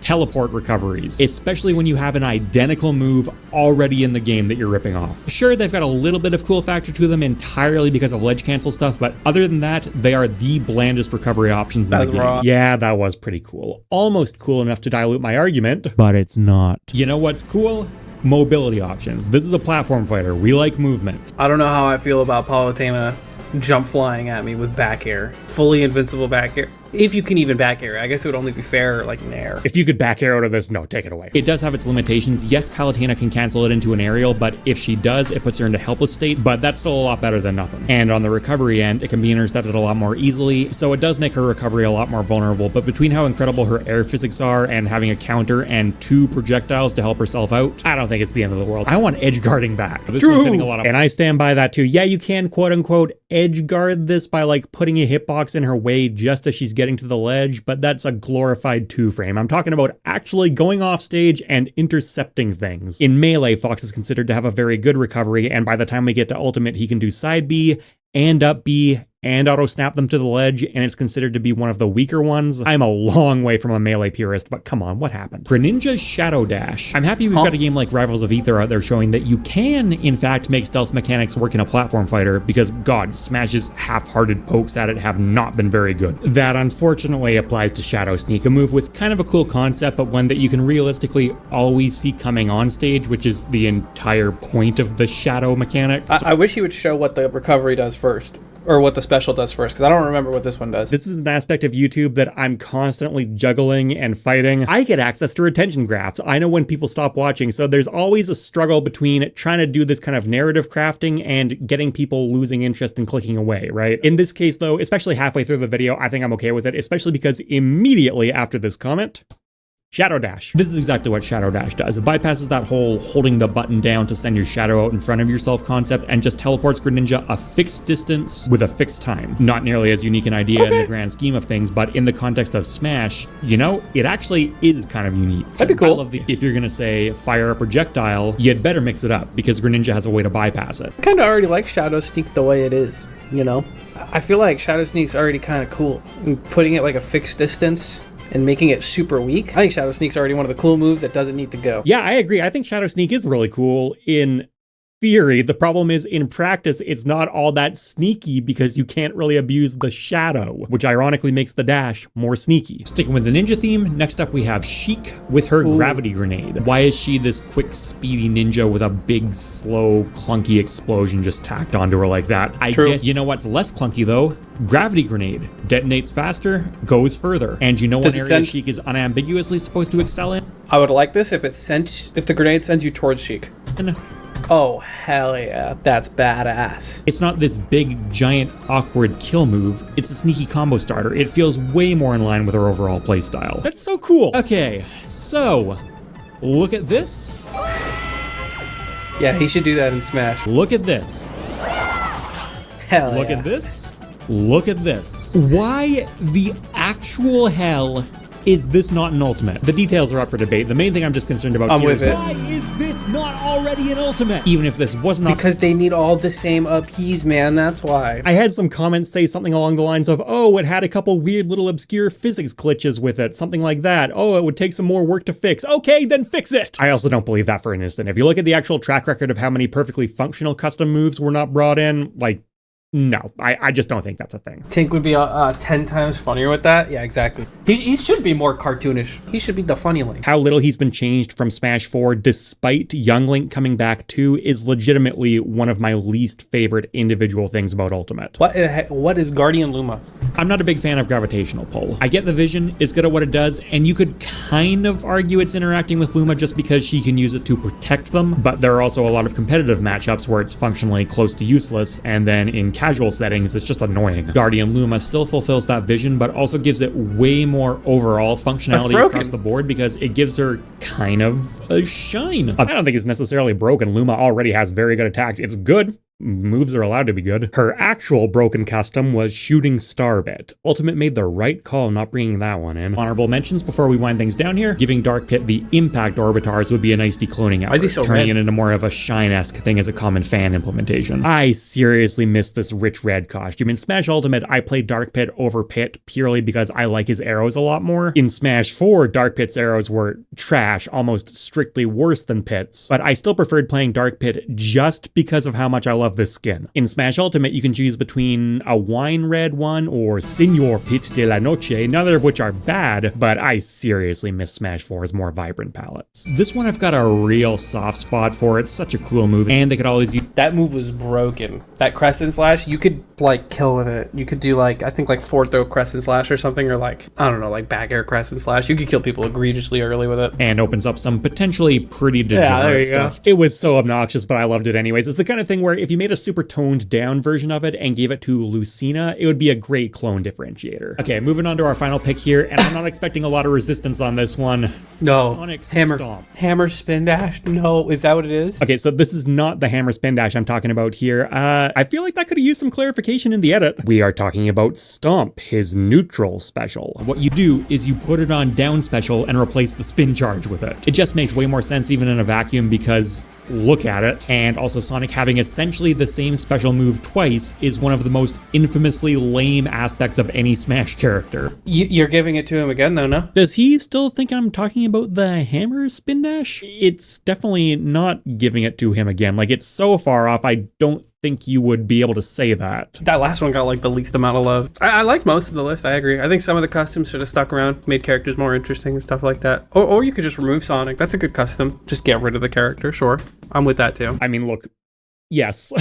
Teleport recoveries, especially when you have an identical move already in the game that you're ripping off. Sure, they've got a little bit of cool factor to them entirely because of ledge cancel stuff, but other than that, they are the blandest recovery options in the game. Raw. Yeah, that was pretty cool. Almost cool enough to dilute my argument, but it's not. You know what's cool? Mobility options. This is a platform fighter. We like movement. I don't know how I feel about Palutena jump flying at me with back air. Fully invincible back air. If you can even back air. I guess it would only be fair like an air. If you could back arrow to this, no, take it away. It does have its limitations. Yes, Palutena can cancel it into an aerial, but if she does, it puts her into helpless state, but that's still a lot better than nothing. And on the recovery end, it can be intercepted a lot more easily, so it does make her recovery a lot more vulnerable, but between how incredible her air physics are and having a counter and 2 projectiles to help herself out, I don't think it's the end of the world. I want edge guarding back. This one's hitting a lot of, and I stand by that too. Yeah, you can quote unquote edge guard this by like putting a hitbox in her way just as she's getting to the ledge, but that's a glorified 2-frame. I'm talking about actually going off stage and intercepting things. In Melee, Fox is considered to have a very good recovery, and by the time we get to Ultimate, he can do side B and up B and auto snap them to the ledge, and it's considered to be one of the weaker ones. I'm a long way from a Melee purist, but come on, what happened? Greninja's Shadow Dash. I'm happy we've got a game like Rivals of Aether out there showing that you can, in fact, make stealth mechanics work in a platform fighter, because God, Smash's half-hearted pokes at it have not been very good. That unfortunately applies to Shadow Sneak, a move with kind of a cool concept, but one that you can realistically always see coming on stage, which is the entire point of the Shadow mechanic. I wish he would show what the recovery does first. Or what the special does first, because I don't remember what this one does. This is an aspect of YouTube that I'm constantly juggling and fighting. I get access to retention graphs. I know when people stop watching, so there's always a struggle between trying to do this kind of narrative crafting and getting people losing interest and clicking away, right? In this case, though, especially halfway through the video, I think I'm okay with it, especially because immediately after this comment, Shadow Dash. This is exactly what Shadow Dash does. It bypasses that whole holding the button down to send your shadow out in front of yourself concept and just teleports Greninja a fixed distance with a fixed time. Not nearly as unique an idea in the grand scheme of things, but in the context of Smash, you know, it actually is kind of unique. That'd be cool. If you're gonna say fire a projectile, you'd better mix it up because Greninja has a way to bypass it. I kind of already like Shadow Sneak the way it is, you know? I feel like Shadow Sneak's already kind of cool. And putting it like a fixed distance and making it super weak. I think Shadow Sneak's already one of the cool moves that doesn't need to go. Yeah, I agree. I think Shadow Sneak is really cool in theory. The problem is in practice, it's not all that sneaky because you can't really abuse the shadow, which ironically makes the dash more sneaky. Sticking with the ninja theme, next up we have Sheik with her gravity grenade. Why is she this quick, speedy ninja with a big, slow, clunky explosion just tacked onto her like that? I guess you know what's less clunky though? Gravity grenade. Detonates faster, goes further. And you know what area Sheik is unambiguously supposed to excel in? I would like this if the grenade sends you towards Sheik. Oh, hell yeah. That's badass. It's not this big, giant, awkward kill move. It's a sneaky combo starter. It feels way more in line with her overall playstyle. That's so cool. Okay, so look at this. Yeah, he should do that in Smash. Look at this. Hell Look at this. Look at this. Why the actual hell is this not an ultimate? The details are up for debate. The main thing I'm just concerned about here is why is this not already an ultimate? Even if this was not. Because they need all the same upkeys, man. That's why. I had some comments say something along the lines of, oh, it had a couple weird little obscure physics glitches with it. Something like that. Oh, it would take some more work to fix. Okay, then fix it. I also don't believe that for an instant. If you look at the actual track record of how many perfectly functional custom moves were not brought in, like, No, I just don't think that's a thing. Tink would be 10 times funnier with that. Yeah, exactly. He should be more cartoonish. He should be the funny Link. How little he's been changed from Smash 4 despite Young Link coming back too is legitimately one of my least favorite individual things about Ultimate. What is Guardian Luma? I'm not a big fan of gravitational pull. I get the vision is good at what it does, and you could kind of argue it's interacting with Luma just because she can use it to protect them, but there are also a lot of competitive matchups where it's functionally close to useless, and then in casual settings, it's just annoying. Guardian Luma still fulfills that vision, but also gives it way more overall functionality across the board because it gives her kind of a shine. I don't think it's necessarily broken. Luma already has very good attacks. It's good. Moves are allowed to be good. Her actual broken custom was shooting Starbit. Ultimate made the right call not bringing that one in. Honorable mentions before we wind things down here. Giving Dark Pit the Impact Orbitars would be a nice decloning effort. Why is he so turning red? it into more of a Shine-esque thing as a common fan implementation. I seriously miss this rich red costume. In Smash Ultimate, I played Dark Pit over Pit purely because I like his arrows a lot more. In Smash 4, Dark Pit's arrows were trash, almost strictly worse than Pit's, but I still preferred playing Dark Pit just because of how much I love this skin. In Smash Ultimate, you can choose between a wine red one or Senor Pit de la Noche, neither of which are bad, but I seriously miss Smash 4's more vibrant palettes. This one I've got a real soft spot for. It's such a cool move, and they could always use... That move was broken. That Crescent Slash, you could like kill with it. You could do like, I think like forward throw Crescent Slash or something, or like, I don't know, like back air Crescent Slash. You could kill people egregiously early with it. And opens up some potentially pretty degenerate stuff. It was so obnoxious, but I loved it anyways. It's the kind of thing where if you made a super toned down version of it and gave it to Lucina, it would be a great clone differentiator. Okay, moving on to our final pick here, and I'm not expecting a lot of resistance on this one. No. Sonic Hammer. Stomp. Hammer Spin Dash? No, is that what it is? Okay, so this is not the Hammer Spin Dash I'm talking about here. I feel like that could have used some clarification in the edit. We are talking about Stomp, his neutral special. What you do is you put it on down special and replace the spin charge with it. It just makes way more sense even in a vacuum because look at it. And also Sonic having essentially the same special move twice is one of the most infamously lame aspects of any Smash character. You're giving it to him again though, no? Does he still think I'm talking about the Hammer Spin Dash? It's definitely not giving it to him again. Like, it's so far off, I don't think you would be able to say that. That last one got like the least amount of love. I liked most of the list, I agree. I think some of the customs should have stuck around, made characters more interesting and stuff like that. Or you could just remove Sonic. That's a good custom. Just get rid of the character, sure. I'm with that too. I mean, look, yes,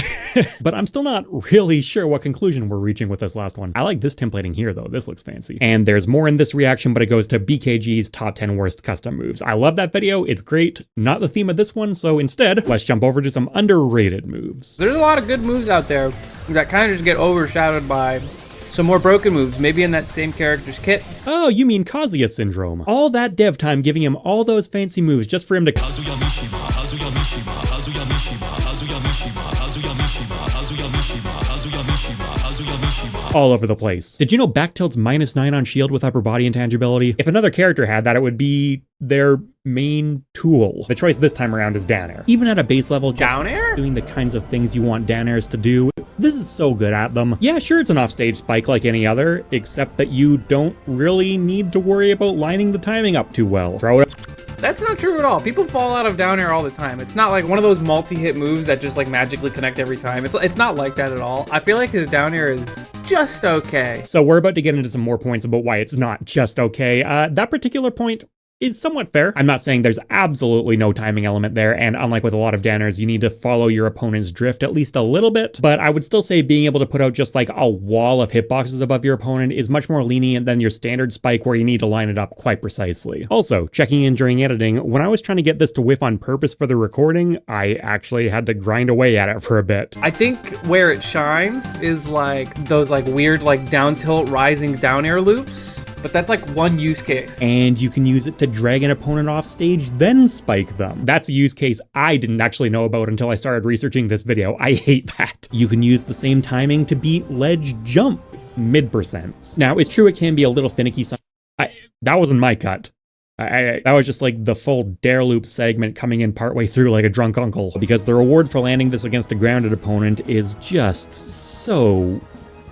but I'm still not really sure what conclusion we're reaching with this last one. I like this templating here though, this looks fancy. And there's more in this reaction, but it goes to BKG's top 10 worst custom moves. I love that video, it's great, not the theme of this one, so instead, let's jump over to some underrated moves. There's a lot of good moves out there that kind of just get overshadowed by some more broken moves, maybe in that same character's kit. Oh, you mean Kazuya syndrome. All that dev time giving him all those fancy moves just for him to all over the place. Did you know back tilt's -9 on shield with upper body intangibility? If another character had that, it would be their main tool. The choice this time around is down air. Even at a base level, just Down air? doing the kinds of things you want down airs to do, this is so good at them. Yeah, sure, it's an offstage spike like any other, except that you don't really need to worry about lining the timing up too well. Throw it. That's not true at all. People fall out of down air all the time. It's not like one of those multi-hit moves that just like magically connect every time. It's not like that at all. I feel like his down air is just okay. So we're about to get into some more points about why it's not just okay. That particular point is somewhat fair. I'm not saying there's absolutely no timing element there, and unlike with a lot of downers, you need to follow your opponent's drift at least a little bit, but I would still say being able to put out just like a wall of hitboxes above your opponent is much more lenient than your standard spike where you need to line it up quite precisely. Also, checking in during editing, when I was trying to get this to whiff on purpose for the recording, I actually had to grind away at it for a bit. I think where it shines is like those like weird like down tilt rising down air loops. But that's like one use case. And you can use it to drag an opponent off stage, then spike them. That's a use case I didn't actually know about until I started researching this video. I hate that. You can use the same timing to beat ledge jump mid-percents. Now, it's true it can be a little finicky. That wasn't my cut. That was just like the full dare loop segment coming in partway through like a drunk uncle, because the reward for landing this against a grounded opponent is just so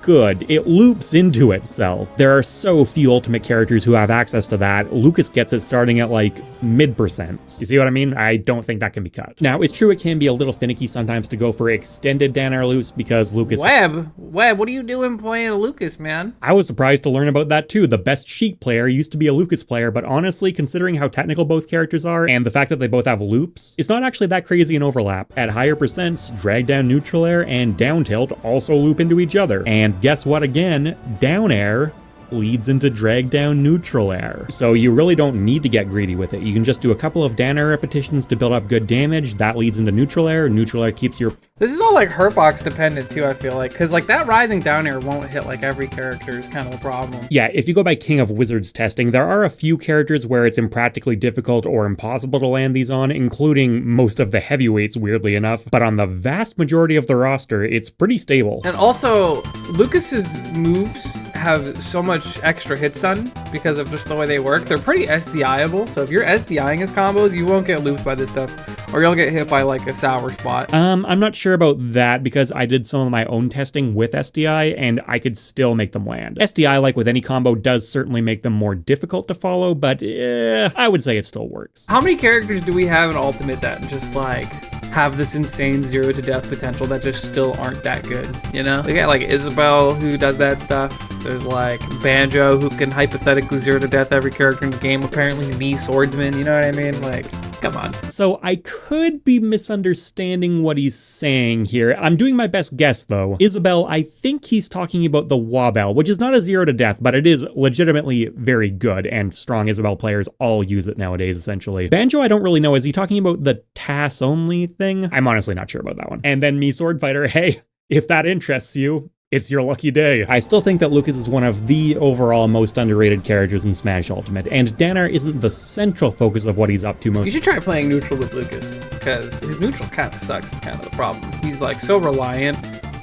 good. It loops into itself. There are so few Ultimate characters who have access to that. Lucas gets it starting at like mid%. You see what I mean? I don't think that can be cut. Now, it's true it can be a little finicky sometimes to go for extended Dan air loops because Lucas— Webb, what are you doing playing a Lucas, man? I was surprised to learn about that too. The best Sheik player used to be a Lucas player, but honestly, considering how technical both characters are and the fact that they both have loops, it's not actually that crazy an overlap. At higher percents, drag down neutral air and down tilt also loop into each other. And guess what again? Down air leads into drag down neutral air. So you really don't need to get greedy with it. You can just do a couple of down air repetitions to build up good damage. That leads into neutral air. Neutral air keeps your— This is all like hurtbox dependent too, I feel like, because like that rising down air won't hit like every character is kind of a problem. Yeah, if you go by King of Wizards testing, there are a few characters where it's impractically difficult or impossible to land these on, including most of the heavyweights, weirdly enough, but on the vast majority of the roster, it's pretty stable. And also, Lucas's moves have so much extra hits done because of just the way they work. They're pretty SDI-able, so if you're SDIing his combos, you won't get looped by this stuff, or you'll get hit by like a sour spot. I'm not sure about that because I did some of my own testing with SDI and I could still make them land. SDI, like with any combo, does certainly make them more difficult to follow, but I would say it still works. How many characters do we have in Ultimate that just like have this insane 0 to death potential that just still aren't that good, you know? We got like Isabel who does that stuff. There's like Banjo who can hypothetically 0 to death every character in the game. Apparently me, Swordsman, you know what I mean? Like, come on. So I could be misunderstanding what he's saying here. I'm doing my best guess though. Isabel, I think he's talking about the Wobel, which is not a 0 to death, but it is legitimately very good, and strong Isabel players all use it nowadays, essentially. Banjo, I don't really know. Is he talking about the TAS only thing? I'm honestly not sure about that one. And then me, Sword Fighter, hey, if that interests you, it's your lucky day. I still think that Lucas is one of the overall most underrated characters in Smash Ultimate, and Danar isn't the central focus of what he's up to most. You should try playing neutral with Lucas, because his neutral kind of sucks is kind of the problem. He's like so reliant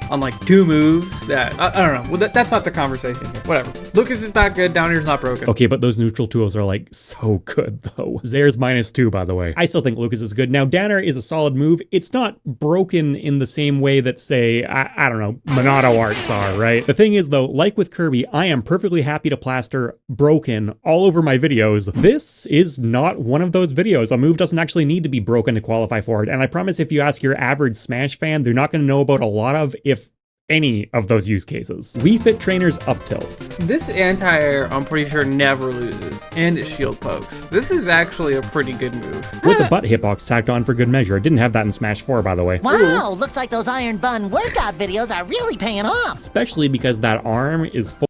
on like 2 moves that, I don't know, well, that's not the conversation here. Whatever. Lucas is not good, down here's not broken. Okay, but those neutral tools are like so good though. Zare's -2, by the way. I still think Lucas is good. Now, Danar is a solid move. It's not broken in the same way that, say, I don't know, Monado arts are, right? The thing is though, like with Kirby, I am perfectly happy to plaster broken all over my videos. This is not one of those videos. A move doesn't actually need to be broken to qualify for it, and I promise if you ask your average Smash fan, they're not going to know about a lot of, if any of those use cases. Wii Fit Trainer's up tilt. This anti-air, I'm pretty sure, never loses, and it shield pokes. This is actually a pretty good move. With the butt hitbox tacked on for good measure. I didn't have that in Smash 4, by the way. Wow, looks like those Iron Bun workout videos are really paying off. Especially because that arm is full.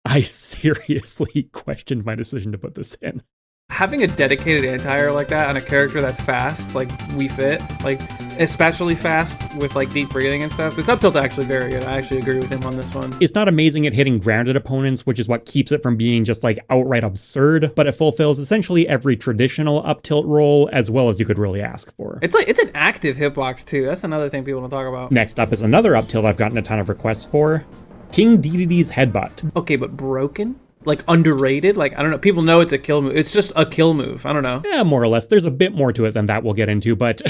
I seriously questioned my decision to put this in. Having a dedicated anti-air like that on a character that's fast, like Wii Fit, like especially fast with like deep breathing and stuff, this up tilt's actually very good. I actually agree with him on this one. It's not amazing at hitting grounded opponents, which is what keeps it from being just like outright absurd, but it fulfills essentially every traditional up tilt role as well as you could really ask for. It's like, it's an active hitbox too. That's another thing people don't talk about. Next up is another up tilt I've gotten a ton of requests for. King Dedede's Headbutt. Okay, but broken? Like underrated? Like, I don't know. People know it's a kill move. It's just a kill move. I don't know. Yeah, more or less. There's a bit more to it than that we'll get into, but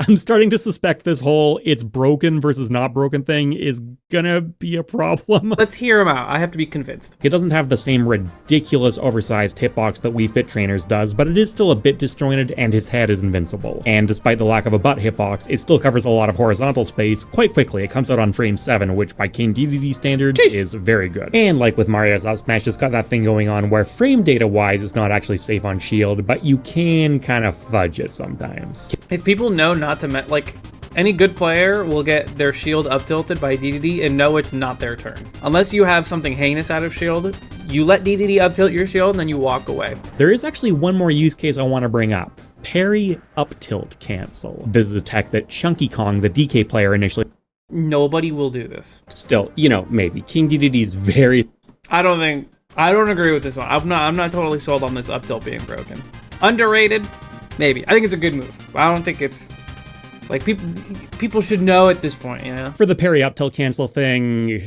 I'm starting to suspect this whole it's broken versus not broken thing is gonna be a problem. Let's hear him out. I have to be convinced. It doesn't have the same ridiculous oversized hitbox that Wii Fit Trainers does, but it is still a bit disjointed and his head is invincible. And despite the lack of a butt hitbox, it still covers a lot of horizontal space quite quickly. It comes out on frame 7, which by King Dedede standards is very good. And like with Mario's Up Smash, it's got that thing going on where frame data wise it's not actually safe on shield, but you can kind of fudge it sometimes. If people know not to like, any good player will get their shield up tilted by DDD and know it's not their turn. Unless you have something heinous out of shield, you let DDD up tilt your shield and then you walk away. There is actually one more use case I want to bring up. Parry up tilt cancel. This is a tech that Chunky Kong, the DK player, initially... Nobody will do this. Still, you know, maybe. King Dedede's very... I don't agree with this one. I'm not totally sold on this up tilt being broken. Underrated? Maybe. I think it's a good move. But I don't think it's... Like, people should know at this point, you know? For the parry up tilt cancel thing,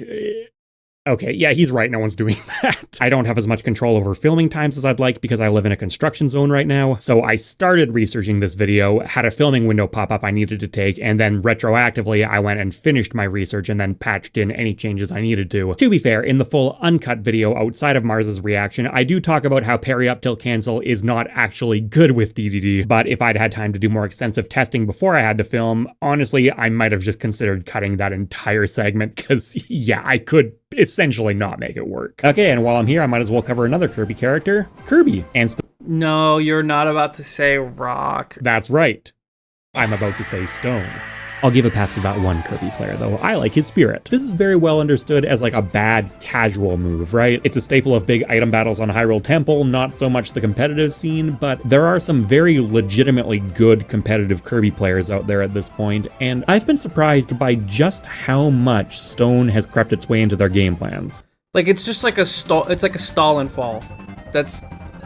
Okay, yeah, he's right. No one's doing that. I don't have as much control over filming times as I'd like because I live in a construction zone right now. So I started researching this video, had a filming window pop up I needed to take, and then retroactively I went and finished my research and then patched in any changes I needed to. To be fair, in the full uncut video outside of Mars's reaction, I do talk about how parry up tilt cancel is not actually good with DDD, but if I'd had time to do more extensive testing before I had to film, honestly, I might have just considered cutting that entire segment because, yeah, I could essentially not make it work. Okay, and while I'm here, I might as well cover another Kirby character, Kirby. And No, you're not about to say rock. that's right. I'm about to say stone. I'll give a pass to that one Kirby player though. I like his spirit. This is very well understood as like a bad casual move, right? It's a staple of big item battles on Hyrule Temple, not so much the competitive scene, but there are some very legitimately good competitive Kirby players out there at this point, and I've been surprised by just how much stone has crept its way into their game plans. Like, it's just like it's like a stall and fall.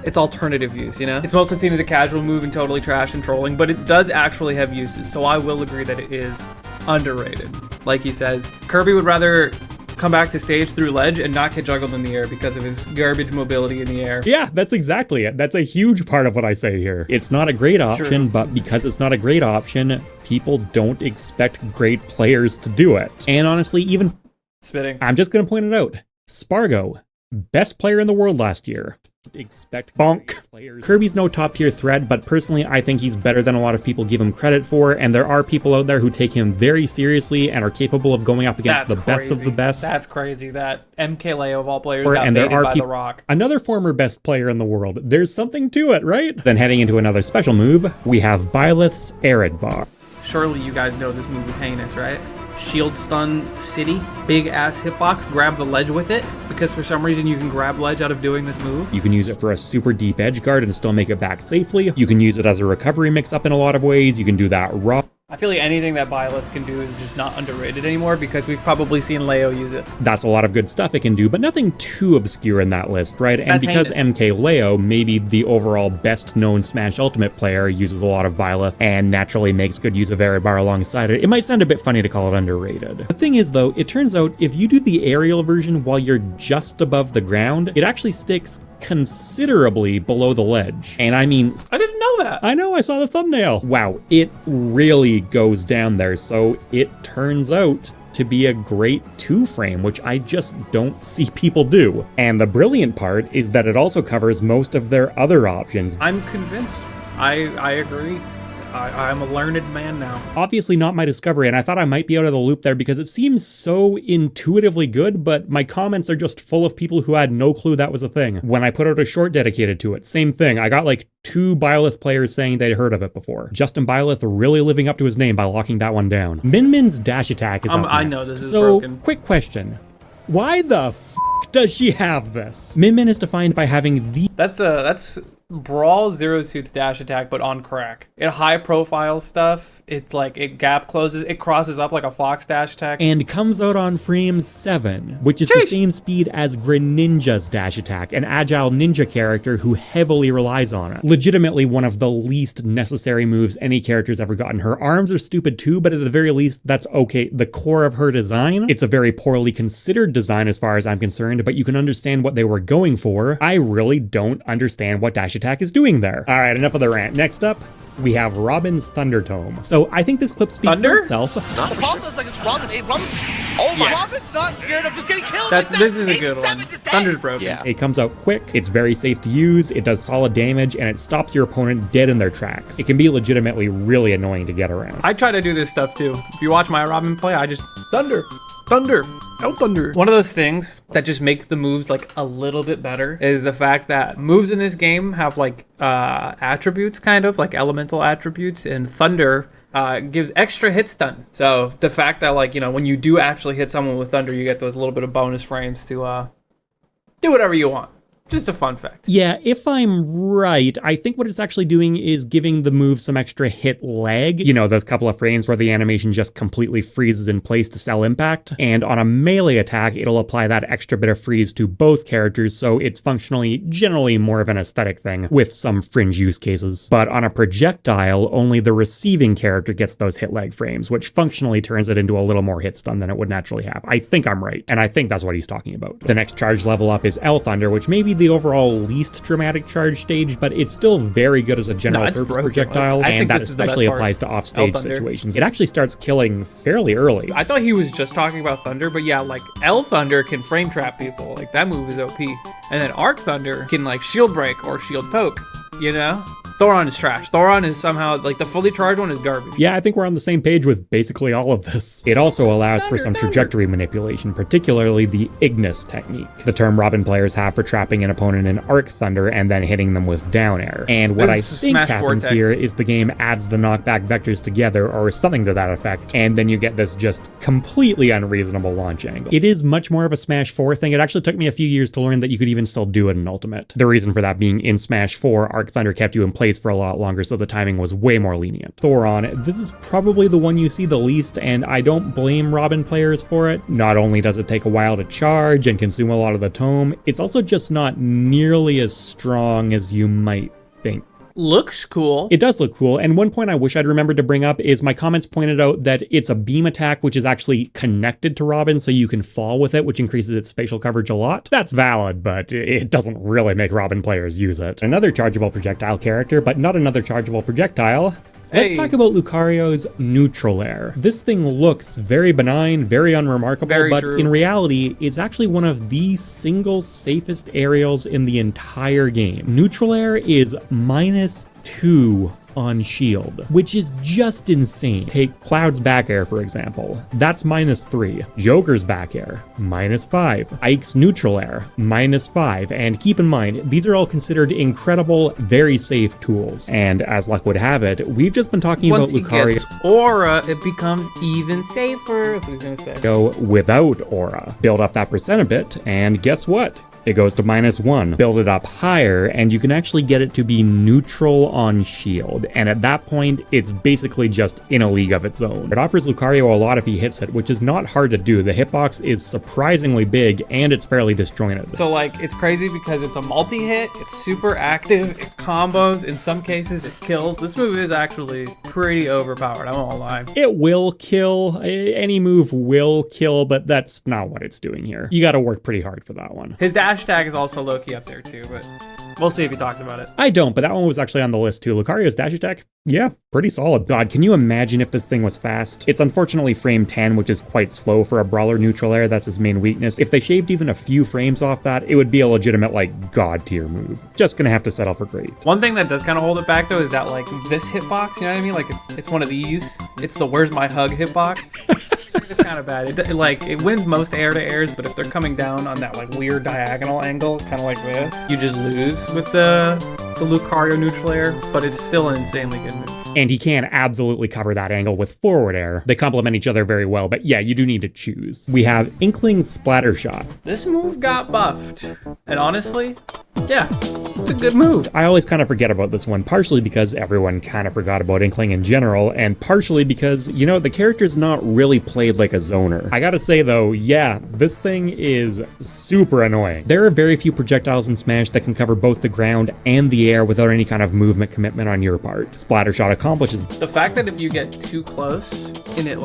It's alternative use, you know? It's mostly seen as a casual move and totally trash and trolling, but it does actually have uses, so I will agree that it is underrated. Like he says, Kirby would rather come back to stage through ledge and not get juggled in the air because of his garbage mobility in the air. Yeah, that's exactly it. That's a huge part of what I say here. It's not a great option, but because it's not a great option, people don't expect great players to do it. And honestly, even... Spitting. I'm just gonna point it out. Spargo, best player in the world last year. Expect bonk. Kirby's no top tier threat, but personally I think he's better than a lot of people give him credit for, and there are people out there who take him very seriously and are capable of going up against the best of the best. That's crazy that MK Leo of all players got baited by the Rock. Another former best player in the world. There's something to it, right? Then heading into another special move, we have Byleth's Arid Bar. Surely you guys know this move is heinous, right? Shield stun city, big ass hitbox, grab the ledge with it, because for some reason you can grab ledge out of doing this move. You can use it for a super deep edge guard and still make it back safely. You can use it as a recovery mix up in a lot of ways. You can do that raw. I feel like anything that Byleth can do is just not underrated anymore because we've probably seen Leo use it. That's a lot of good stuff it can do, but nothing too obscure in that list, right? And because heinous. MK Leo, maybe the overall best known Smash Ultimate player, uses a lot of Byleth and naturally makes good use of Arid Bar alongside it, it might sound a bit funny to call it underrated. The thing is though, it turns out if you do the aerial version while you're just above the ground, it actually sticks considerably below the ledge. And I mean... I didn't know that. I know, I saw the thumbnail. Wow, it really goes down there, so it turns out to be a great two-frame, which I just don't see people do. And the brilliant part is that it also covers most of their other options. I'm convinced. I agree. I'm a learned man now. Obviously not my discovery, and I thought I might be out of the loop there because it seems so intuitively good, but my comments are just full of people who had no clue that was a thing. When I put out a short dedicated to it, same thing. I got like 2 Byleth players saying they'd heard of it before. Justin Byleth really living up to his name by locking that one down. Min Min's dash attack is up next. I know this is broken. Quick question. Why the f*** does she have this? Min Min is defined by having the... That's Brawl Zero Suit's dash attack, but on crack. It high profile stuff. It's like it gap closes. It crosses up like a Fox dash attack. And comes out on frame 7, which is the same speed as Greninja's dash attack, an agile ninja character who heavily relies on it. Legitimately one of the least necessary moves any character's ever gotten. Her arms are stupid too, but at the very least, that's okay. The core of her design, it's a very poorly considered design as far as I'm concerned, but you can understand what they were going for. I really don't understand what dash attack is doing there. All right, enough of the rant. Next up, we have Robin's Thunder Tome. So I think this clip speaks for itself. The problem is like it's Robin. Hey, Robin's Robin's not scared of just getting killed. This is a good one. Thunder's broken. Yeah. It comes out quick, it's very safe to use, it does solid damage, and it stops your opponent dead in their tracks. It can be legitimately really annoying to get around. I try to do this stuff too. If you watch my Robin play, I just Thunder. Out Thunder. One of those things that just makes the moves like a little bit better is the fact that moves in this game have like attributes, kind of like elemental attributes, and Thunder gives extra hit stun. So the fact that, like, you know, when you do actually hit someone with Thunder, you get those little bit of bonus frames to do whatever you want. Just a fun fact. Yeah, if I'm right, I think what it's actually doing is giving the move some extra hit lag. You know, those couple of frames where the animation just completely freezes in place to sell impact. And on a melee attack, it'll apply that extra bit of freeze to both characters, so it's functionally generally more of an aesthetic thing with some fringe use cases. But on a projectile, only the receiving character gets those hit lag frames, which functionally turns it into a little more hit stun than it would naturally have. I think I'm right, and I think that's what he's talking about. The next charge level up is L Thunder, which may be the overall least dramatic charge stage, but it's still very good as a general purpose projectile, and that especially applies to offstage situations. It actually starts killing fairly early. I thought he was just talking about Thunder, but yeah, like L Thunder can frame trap people. Like that move is OP. And then Arc Thunder can like shield break or shield poke, you know? Thoron is trash. Thoron is somehow, like, the fully charged one is garbage. Yeah, I think we're on the same page with basically all of this. It also allows for some trajectory manipulation, particularly the Ignis technique, the term Robin players have for trapping an opponent in Arc Thunder and then hitting them with down air. And what I think happens here is the game adds the knockback vectors together or something to that effect, and then you get this just completely unreasonable launch angle. It is much more of a Smash 4 thing. It actually took me a few years to learn that you could even still do it in Ultimate. The reason for that being in Smash 4, Arc Thunder kept you in place for a lot longer, so the timing was way more lenient. Thoron, this is probably the one you see the least, and I don't blame Robin players for it. Not only does it take a while to charge and consume a lot of the tome, it's also just not nearly as strong as you might think. Looks cool. It does look cool, and one point I wish I'd remembered to bring up is my comments pointed out that it's a beam attack which is actually connected to Robin, so you can fall with it, which increases its spatial coverage a lot. That's valid, but it doesn't really make Robin players use it. Another chargeable projectile character, but not another chargeable projectile. Let's talk about Lucario's Neutral Air. This thing looks very benign, very unremarkable, but in reality, it's actually one of the single safest aerials in the entire game. Neutral Air is -2 on shield, which is just insane. Take Cloud's back air, for example. That's -3. Joker's back air, -5. Ike's neutral air, -5. And keep in mind, these are all considered incredible, very safe tools. And as luck would have it, we've just been talking about Lucario. Once he gets Aura, it becomes even safer. That's what he's gonna say. Go without Aura. Build up that percent a bit, and guess what? It goes to -1. Build it up higher, and you can actually get it to be neutral on shield. And at that point, it's basically just in a league of its own. It offers Lucario a lot if he hits it, which is not hard to do. The hitbox is surprisingly big, and it's fairly disjointed. So, like, it's crazy because it's a multi-hit, it's super active, it combos, in some cases it kills. This move is actually pretty overpowered, I won't lie. It will kill. Any move will kill, but that's not what it's doing here. You gotta work pretty hard for that one. His dash tag is also low-key up there too, but we'll see if he talks about it. I don't, but that one was actually on the list too. Lucario's dash attack, yeah, pretty solid. God, can you imagine if this thing was fast? It's unfortunately frame 10, which is quite slow for a brawler neutral air. That's his main weakness. If they shaved even a few frames off that, it would be a legitimate, like, god tier move. Just gonna have to settle for great. One thing that does kind of hold it back though is that, like, this hitbox, you know what I mean? Like, it's one of these. It's the where's my hug hitbox. It's kind of bad. It wins most air-to-airs, but if they're coming down on that, like, weird diagonal angle, kind of like this, you just lose with the Lucario neutral air, but it's still an insanely good move. And he can absolutely cover that angle with forward air. They complement each other very well, but yeah, you do need to choose. We have Inkling's Splatter Shot. This move got buffed, and honestly, yeah, it's a good move. I always kind of forget about this one, partially because everyone kind of forgot about Inkling in general, and partially because, you know, the character's not really played like a zoner. I gotta say though, yeah, this thing is super annoying. There are very few projectiles in Smash that can cover both the ground and the air without any kind of movement commitment on your part. Splatter Shot accomplishes. The fact that if you get too close and it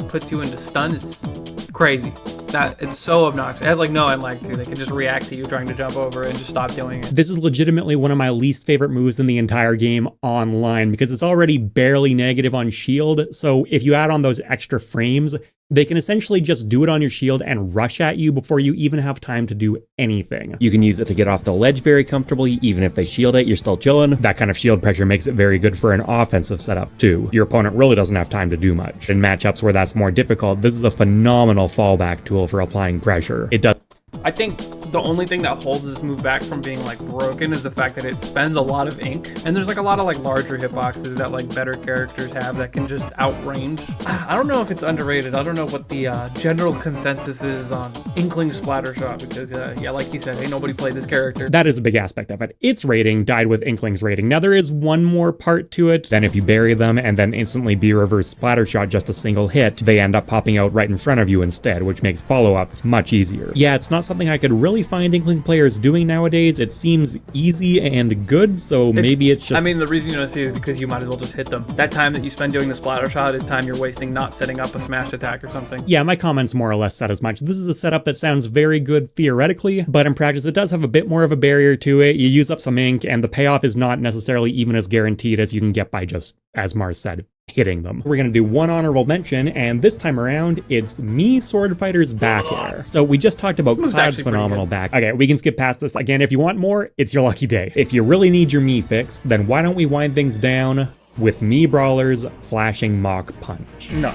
puts you into stun is crazy. That it's so obnoxious. It has like no end lag too. They can just react to you trying to jump over and just stop doing it. This is legitimately one of my least favorite moves in the entire game online because it's already barely negative on shield. So if you add on those extra frames, they can essentially just do it on your shield and rush at you before you even have time to do anything. You can use it to get off the ledge very comfortably. Even if they shield it, you're still chilling. That kind of shield pressure makes it very good for an offensive setup too. Your opponent really doesn't have time to do much. In matchups where that's more difficult, this is a phenomenal fallback tool for applying pressure. It does. I think The only thing that holds this move back from being like broken is the fact that it spends a lot of ink, and there's like a lot of like larger hitboxes that like better characters have that can just outrange. I don't know if it's underrated. I don't know what the general consensus is on Inkling Splattershot, because yeah, like you said, ain't nobody played this character. That is a big aspect of it. Its rating died with Inkling's rating. Now there is one more part to it. Then if you bury them and then instantly B-reverse Splattershot just a single hit, they end up popping out right in front of you instead, which makes follow-ups much easier. Yeah, it's not something I could really find Inkling players doing nowadays. It seems easy and good, so maybe it's just... I mean, the reason you don't see it is because you might as well just hit them. That time that you spend doing the Splattershot is time you're wasting not setting up a smashed attack or something. Yeah, my comments more or less said as much. This is a setup that sounds very good theoretically, but in practice it does have a bit more of a barrier to it. You use up some ink, and the payoff is not necessarily even as guaranteed as you can get by just, as Mars said, hitting them. We're gonna do one honorable mention, and this time around, it's Mii Sword Fighter's back air. So we just talked about Cloud's phenomenal back. Okay, we can skip past this. Again, if you want more, it's your lucky day. If you really need your Mii fix, then why don't we wind things down with Mii Brawler's Flashing Mock Punch. No.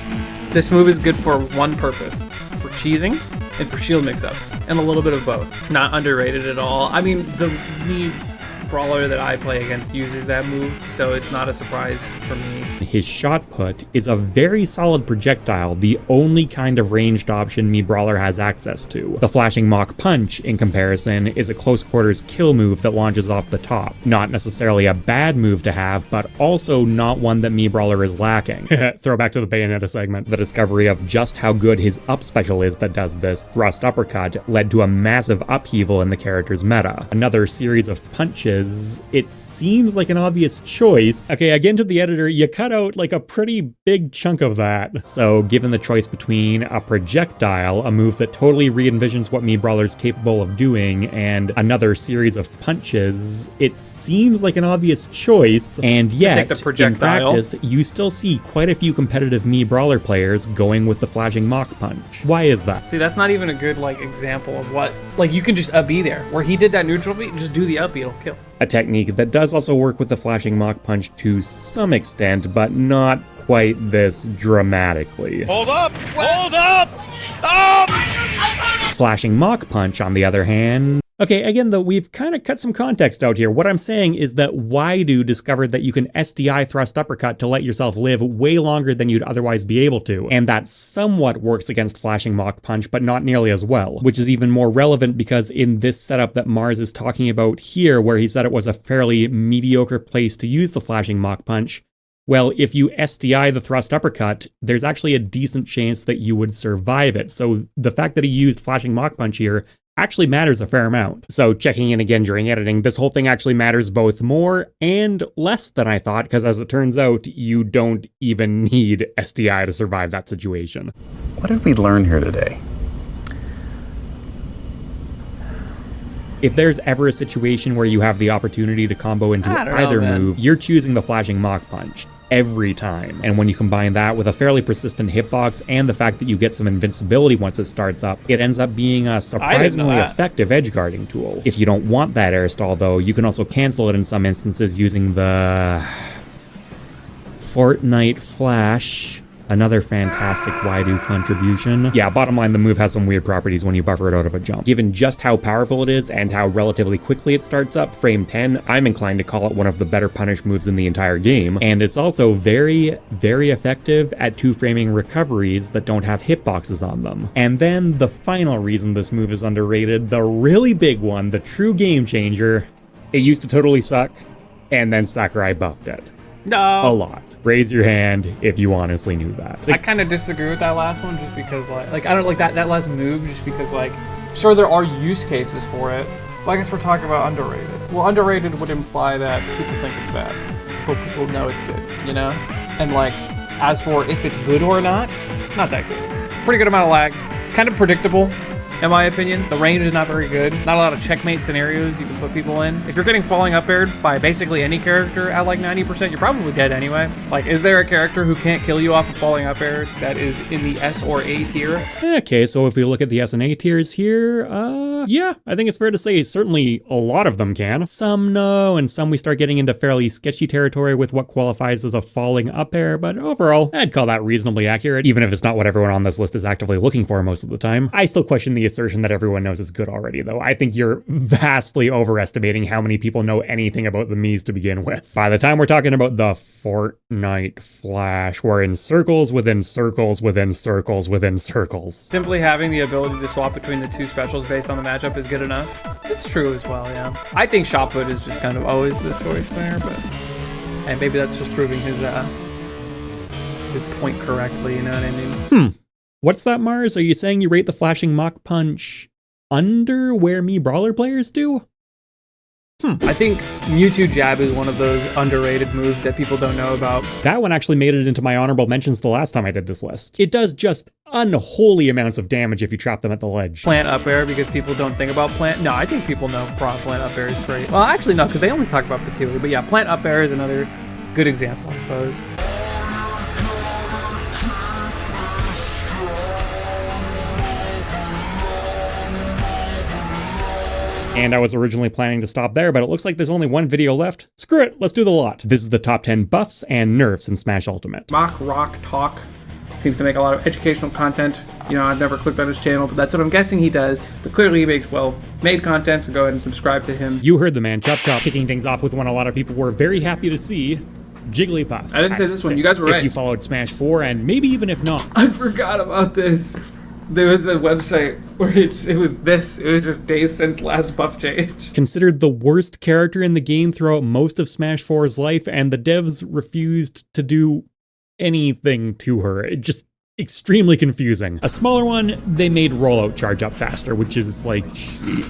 This move is good for one purpose, for cheesing and for shield mix-ups, and a little bit of both. Not underrated at all. I mean, the Mii Brawler that I play against uses that move, so it's not a surprise for me. His shot put is a very solid projectile, the only kind of ranged option Mii Brawler has access to. The Flashing Mock Punch, in comparison, is a close quarters kill move that launches off the top. Not necessarily a bad move to have, but also not one that Mii Brawler is lacking. Throwback to the Bayonetta segment. The discovery of just how good his up special is that does this, Thrust Uppercut, led to a massive upheaval in the character's meta. Another series of punches, it seems like an obvious choice. Okay, again to the editor, you cut out like a pretty big chunk of that. So given the choice between a projectile, a move that totally re-envisions what Mii Brawler's capable of doing, and another series of punches, it seems like an obvious choice, and yet, in practice, you still see quite a few competitive Mii Brawler players going with the Flashing Mock Punch. Why is that? See, that's not even a good like example of what, like you can just up B there. Where he did that neutral beat, just do the up B, it'll kill. A technique that does also work with the Flashing Mock Punch to some extent, but not quite this dramatically. Hold up! Hold up! Up! Flashing Mock Punch, on the other hand... Okay, again though, we've kind of cut some context out here. What I'm saying is that Waidu discovered that you can SDI Thrust Uppercut to let yourself live way longer than you'd otherwise be able to, and that somewhat works against Flashing Mock Punch, but not nearly as well, which is even more relevant because in this setup that Mars is talking about here, where he said it was a fairly mediocre place to use the Flashing Mock Punch, well, if you SDI the Thrust Uppercut, there's actually a decent chance that you would survive it. So the fact that he used Flashing Mock Punch here actually matters a fair amount. So checking in again during editing, this whole thing actually matters both more and less than I thought, because as it turns out, you don't even need SDI to survive that situation. What did we learn here today? If there's ever a situation where you have the opportunity to combo into either move, you're choosing the Flashing Mock Punch. Every time. And when you combine that with a fairly persistent hitbox and the fact that you get some invincibility once it starts up, it ends up being a surprisingly effective edge guarding tool. If you don't want that air stall though, you can also cancel it in some instances using the Fortnite Flash. Another fantastic Waidu contribution. Yeah, bottom line, the move has some weird properties when you buffer it out of a jump. Given just how powerful it is and how relatively quickly it starts up, frame 10, I'm inclined to call it one of the better punish moves in the entire game. And it's also very, very effective at two-framing recoveries that don't have hitboxes on them. And then the final reason this move is underrated, the really big one, the true game changer, it used to totally suck, and then Sakurai buffed it. No. A lot. Raise your hand if you honestly knew that. I kind of disagree with that last one just because like I don't like that last move just because like sure there are use cases for it, but I guess we're talking about underrated. Well, underrated would imply that people think it's bad, but people know it's good, you know? And like as for if it's good or not that good. Pretty good amount of lag, kind of predictable. In my opinion, the range is not very good. Not a lot of checkmate scenarios you can put people in. If you're getting falling up aired by basically any character at like 90%, you're probably dead anyway. Like, is there a character who can't kill you off of falling up aired that is in the S or A tier? Okay, so if we look at the S and A tiers here, Yeah, I think it's fair to say certainly a lot of them can. Some no, and some we start getting into fairly sketchy territory with what qualifies as a falling up air, but overall, I'd call that reasonably accurate, even if it's not what everyone on this list is actively looking for most of the time. I still question the assertion that everyone knows it's good already, though. I think you're vastly overestimating how many people know anything about the Miis to begin with. By the time we're talking about the Fortnite Flash, we're in circles within circles within circles within circles. Simply having the ability to swap between the two specials based on the matchup is good enough. It's true as well, yeah. I think shot put is just kind of always the choice there, but and maybe that's just proving his point correctly, you know what I mean? What's that, Mars? Are you saying you rate the flashing Mach Punch under where Mii Brawler players do? I think Mewtwo Jab is one of those underrated moves that people don't know about. That one actually made it into my honorable mentions the last time I did this list. It does just unholy amounts of damage if you trap them at the ledge. Plant up air, because people don't think about plant. No, I think people know plant up air is great. Well, actually no, because they only talk about Patootie. But yeah, plant up air is another good example, I suppose. And I was originally planning to stop there, but it looks like there's only one video left. Screw it, let's do the lot. This is the top 10 buffs and nerfs in Smash Ultimate. MockRock Talk seems to make a lot of educational content. You know, I've never clicked on his channel, but that's what I'm guessing he does. But clearly he makes well-made content, so go ahead and subscribe to him. You heard the man, Chop Chop, kicking things off with one a lot of people were very happy to see. Jigglypuff. I didn't say this one, you guys were right. If you followed Smash 4, and maybe even if not. I forgot about this. There was a website where it was just days since last buff change. Considered the worst character in the game throughout most of Smash 4's life, and the devs refused to do anything to her. It just extremely confusing. A smaller one, they made rollout charge up faster, which is like,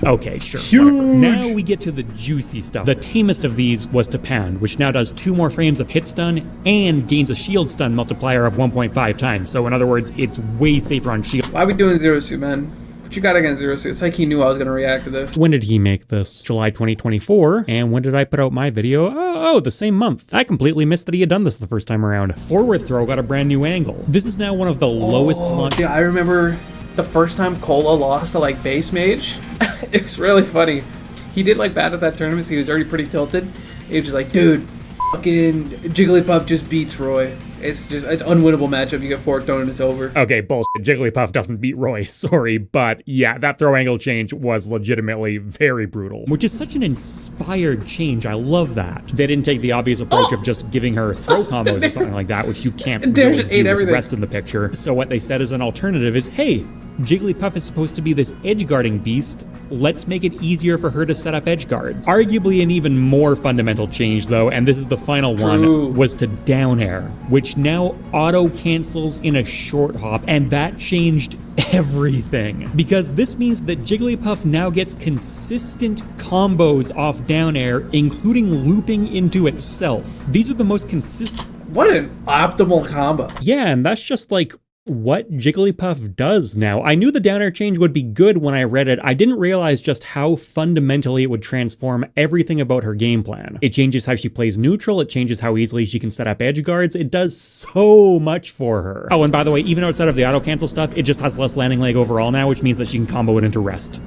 okay, sure. Whatever. Now we get to the juicy stuff. The tamest of these was Tapound, which now does 2 more frames of hit stun and gains a shield stun multiplier of 1.5 times. So in other words, it's way safer on shield. Why are we doing Zero Suit, man? What you got against Zero Suit? It's like he knew I was going to react to this. When did he make this? July 2024. And when did I put out my video? Oh, the same month. I completely missed that he had done this the first time around. Forward throw got a brand new angle. This is now one of the lowest launch. Yeah, I remember the first time Cola lost to like base mage. It was really funny. He did like bad at that tournament, so he was already pretty tilted. He was just like, dude, fucking Jigglypuff just beats Roy. It's unwinnable matchup. You get fork thrown and it's over. Okay, bullshit. Jigglypuff doesn't beat Roy, sorry, but yeah, that throw angle change was legitimately very brutal, which is such an inspired change. I love that. They didn't take the obvious approach of just giving her throw combos or something like that, which you can't really do with the rest in the picture. So what they said as an alternative is, hey, Jigglypuff is supposed to be this edge guarding beast. Let's make it easier for her to set up edge guards. Arguably an even more fundamental change though, and this is the final one, was to down air, which now auto cancels in a short hop, and that changed everything. Because this means that Jigglypuff now gets consistent combos off down air, including looping into itself. These are the most consistent. What an optimal combo. Yeah, and that's just like what Jigglypuff does now. I knew the down air change would be good when I read it. I didn't realize just how fundamentally it would transform everything about her game plan. It changes how she plays neutral, it changes how easily she can set up edge guards, it does so much for her. Oh, and by the way, even outside of the auto cancel stuff, it just has less landing leg overall now, which means that she can combo it into rest.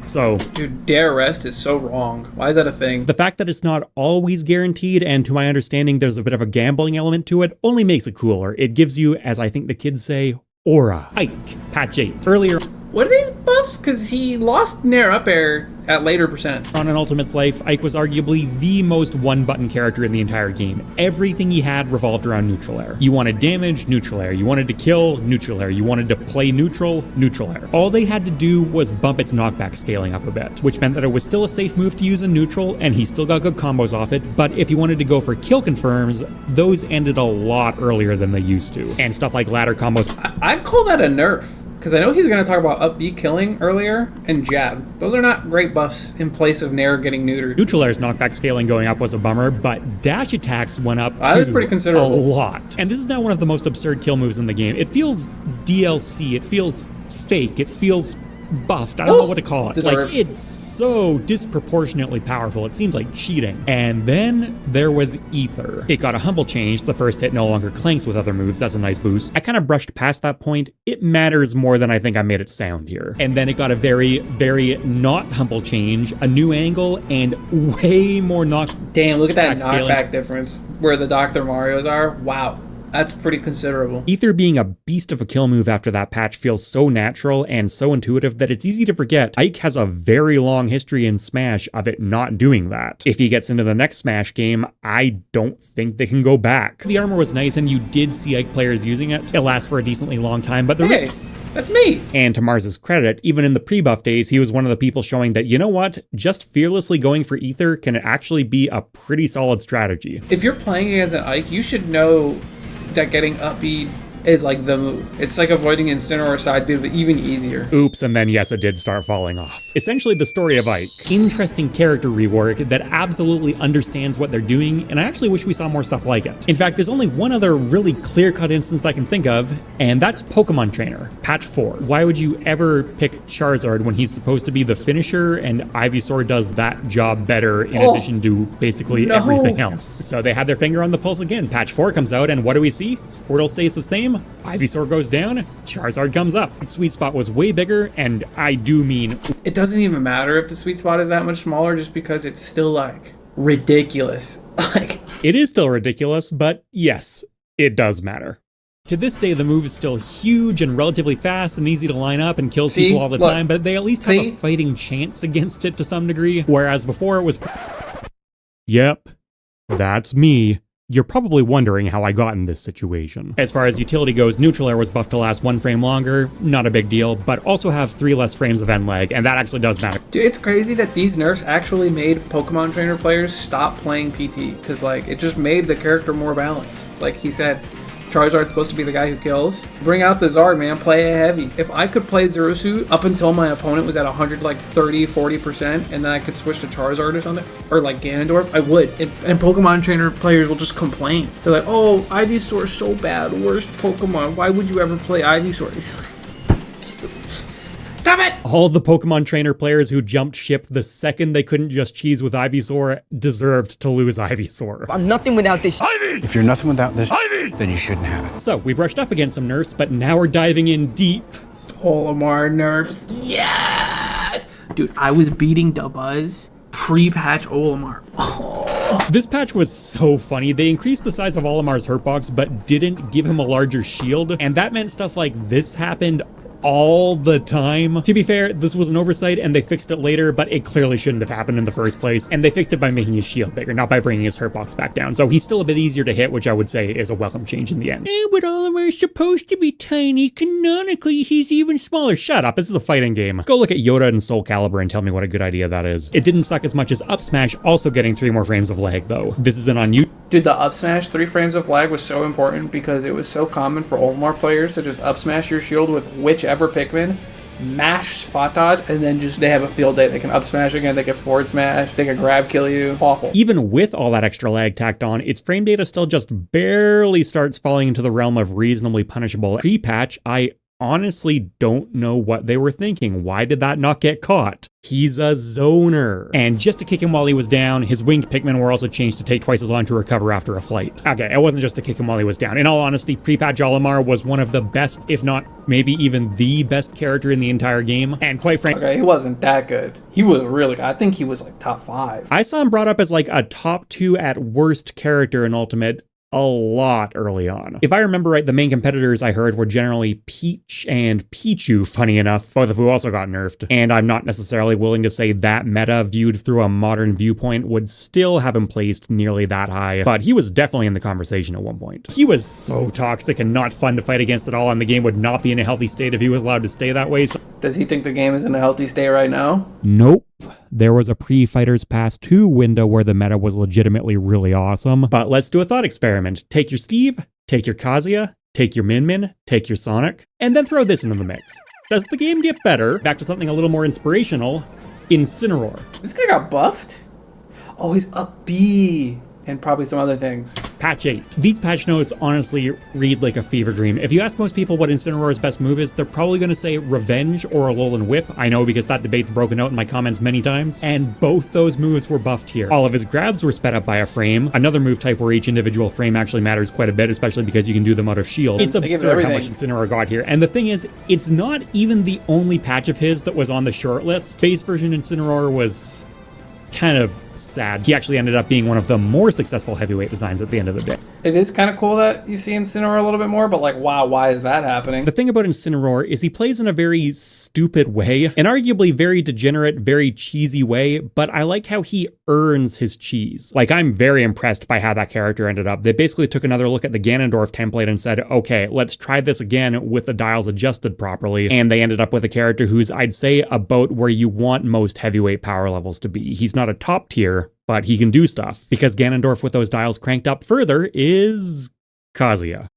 So, dude, dare rest is so wrong. Why is that a thing? The fact that it's not always guaranteed, and to my understanding there's a bit of a gambling element to it, only makes it cooler. It gives you, as I think the kids say, aura. Ike, patch 8. Earlier, what are these buffs? Because he lost Nair up air at later percents. On an Ultimate's life, Ike was arguably the most one-button character in the entire game. Everything he had revolved around neutral air. You wanted damage, neutral air. You wanted to kill, neutral air. You wanted to play neutral, neutral air. All they had to do was bump its knockback scaling up a bit, which meant that it was still a safe move to use in neutral, and he still got good combos off it, but if you wanted to go for kill confirms, those ended a lot earlier than they used to. And stuff like ladder combos. I'd call that a nerf. Because I know he's going to talk about up B killing earlier and jab. Those are not great buffs in place of Nair getting neutered. Neutral air's knockback scaling going up was a bummer, but dash attacks went up pretty considerable. A lot. And this is now one of the most absurd kill moves in the game. It feels DLC, it feels fake, it feels buffed. I don't know what to call it. Deserved. Like, it's so disproportionately powerful. It seems like cheating. And then there was Ether. It got a humble change. The first hit no longer clanks with other moves. That's a nice boost. I kind of brushed past that point. It matters more than I think I made it sound here. And then it got a very, very not humble change, a new angle, and way more knock. Damn, look at that scaling. knockback difference where the Dr. Marios are. Wow. That's pretty considerable. Ether being a beast of a kill move after that patch feels so natural and so intuitive that it's easy to forget. Ike has a very long history in Smash of it not doing that. If he gets into the next Smash game, I don't think they can go back. The armor was nice and you did see Ike players using it. It lasts for a decently long time, but the risk... That's me. And to Mars's credit, even in the pre-buff days, he was one of the people showing that, you know what, just fearlessly going for Ether can actually be a pretty solid strategy. If you're playing as an Ike, you should know that getting up B is like the move. It's like avoiding Incineroar side B, but even easier. Oops, and then yes, it did start falling off. Essentially the story of Ike. Interesting character rework that absolutely understands what they're doing, and I actually wish we saw more stuff like it. In fact, there's only one other really clear-cut instance I can think of, and that's Pokemon Trainer, patch 4. Why would you ever pick Charizard when he's supposed to be the finisher, and Ivysaur does that job better in addition to basically everything else? So they had their finger on the pulse again. Patch 4 comes out, and what do we see? Squirtle stays the same, Ivysaur goes down, Charizard comes up. Sweet spot was way bigger, and I do mean... It doesn't even matter if the sweet spot is that much smaller just because it's still, like, ridiculous. Like, it is still ridiculous, but yes, it does matter. To this day, the move is still huge and relatively fast and easy to line up and kills people all the time, but they at least have a fighting chance against it to some degree, whereas before it was... Yep, that's me. You're probably wondering how I got in this situation. As far as utility goes, Neutral Air was buffed to last 1 frame longer, not a big deal, but also have 3 less frames of end lag, and that actually does matter. Dude, it's crazy that these nerfs actually made Pokemon Trainer players stop playing PT, because like, it just made the character more balanced. Like he said, Charizard's supposed to be the guy who kills. Bring out the Zard, man. Play it heavy. If I could play Zero Suit up until my opponent was at 100, like 30, 40%, and then I could switch to Charizard or something, or like Ganondorf, I would. And Pokemon Trainer players will just complain. They're like, oh, Ivysaur's so bad. Worst Pokemon. Why would you ever play Ivysaur? He's like, stop it! All the Pokemon Trainer players who jumped ship the second they couldn't just cheese with Ivysaur deserved to lose Ivysaur. I'm nothing without this. Ivy! If you're nothing without this, Ivy! Then you shouldn't have it. So, we brushed up against some nerfs, but now we're diving in deep. Olimar nerfs. Yes! Dude, I was beating Dabuzz pre-patch Olimar. Oh. This patch was so funny. They increased the size of Olimar's hurtbox, but didn't give him a larger shield, and that meant stuff like this happened all the time. To be fair, this was an oversight and they fixed it later, but it clearly shouldn't have happened in the first place. And they fixed it by making his shield bigger, not by bringing his hurtbox back down. So he's still a bit easier to hit, which I would say is a welcome change in the end. But Olimar's supposed to be tiny. Canonically, he's even smaller. Shut up, this is a fighting game. Go look at Yoda and Soul Calibur and tell me what a good idea that is. It didn't suck as much as Up Smash, also getting 3 more frames of lag though. This isn't on you. Dude, the up smash 3 frames of lag was so important because it was so common for Olimar players to just up smash your shield with whichever Pikmin, mash spot dodge, and then just they have a field day. They can up smash again, they can forward smash, they can grab kill you. Awful. Even with all that extra lag tacked on, its frame data still just barely starts falling into the realm of reasonably punishable. Pre-patch, I honestly don't know what they were thinking. Why did that not get caught? He's a zoner. And just to kick him while he was down, his winged Pikmin were also changed to take twice as long to recover after a flight. Okay, it wasn't just to kick him while he was down. In all honesty, pre-patch Olimar was one of the best, if not maybe even the best character in the entire game. And quite frankly, okay, he wasn't that good. He was really good. I think he was like top 5. I saw him brought up as like a top 2 at worst character in Ultimate a lot early on. If I remember right, the main competitors I heard were generally Peach and Pichu, funny enough, both of who also got nerfed. And I'm not necessarily willing to say that meta viewed through a modern viewpoint would still have him placed nearly that high, but he was definitely in the conversation at one point. He was so toxic and not fun to fight against at all, and the game would not be in a healthy state if he was allowed to stay that way. So does he think the game is in a healthy state right now? Nope. There was a pre-Fighters Pass 2 window where the meta was legitimately really awesome. But let's do a thought experiment. Take your Steve, take your Kazuya, take your Min, take your Sonic, and then throw this into the mix. Does the game get better? Back to something a little more inspirational. Incineroar. This guy got buffed? Oh, he's up B. and probably some other things. Patch 8. These patch notes honestly read like a fever dream. If you ask most people what Incineroar's best move is, they're probably going to say Revenge or Alolan Whip. I know because that debate's broken out in my comments many times, and both those moves were buffed here. All of his grabs were sped up by a frame, another move type where each individual frame actually matters quite a bit, especially because you can do them out of shield. It's absurd how much Incineroar got here, and the thing is, it's not even the only patch of his that was on the short list. Base version Incineroar was kind of sad. He actually ended up being one of the more successful heavyweight designs at the end of the day. It is kind of cool that you see Incineroar a little bit more, but like, wow, why is that happening? The thing about Incineroar is he plays in a very stupid way, an arguably very degenerate, very cheesy way, but I like how he earns his cheese. Like, I'm very impressed by how that character ended up. They basically took another look at the Ganondorf template and said, okay, let's try this again with the dials adjusted properly, and they ended up with a character who's, I'd say, about where you want most heavyweight power levels to be. He's not a top tier, but he can do stuff, because Ganondorf with those dials cranked up further is Kazuya.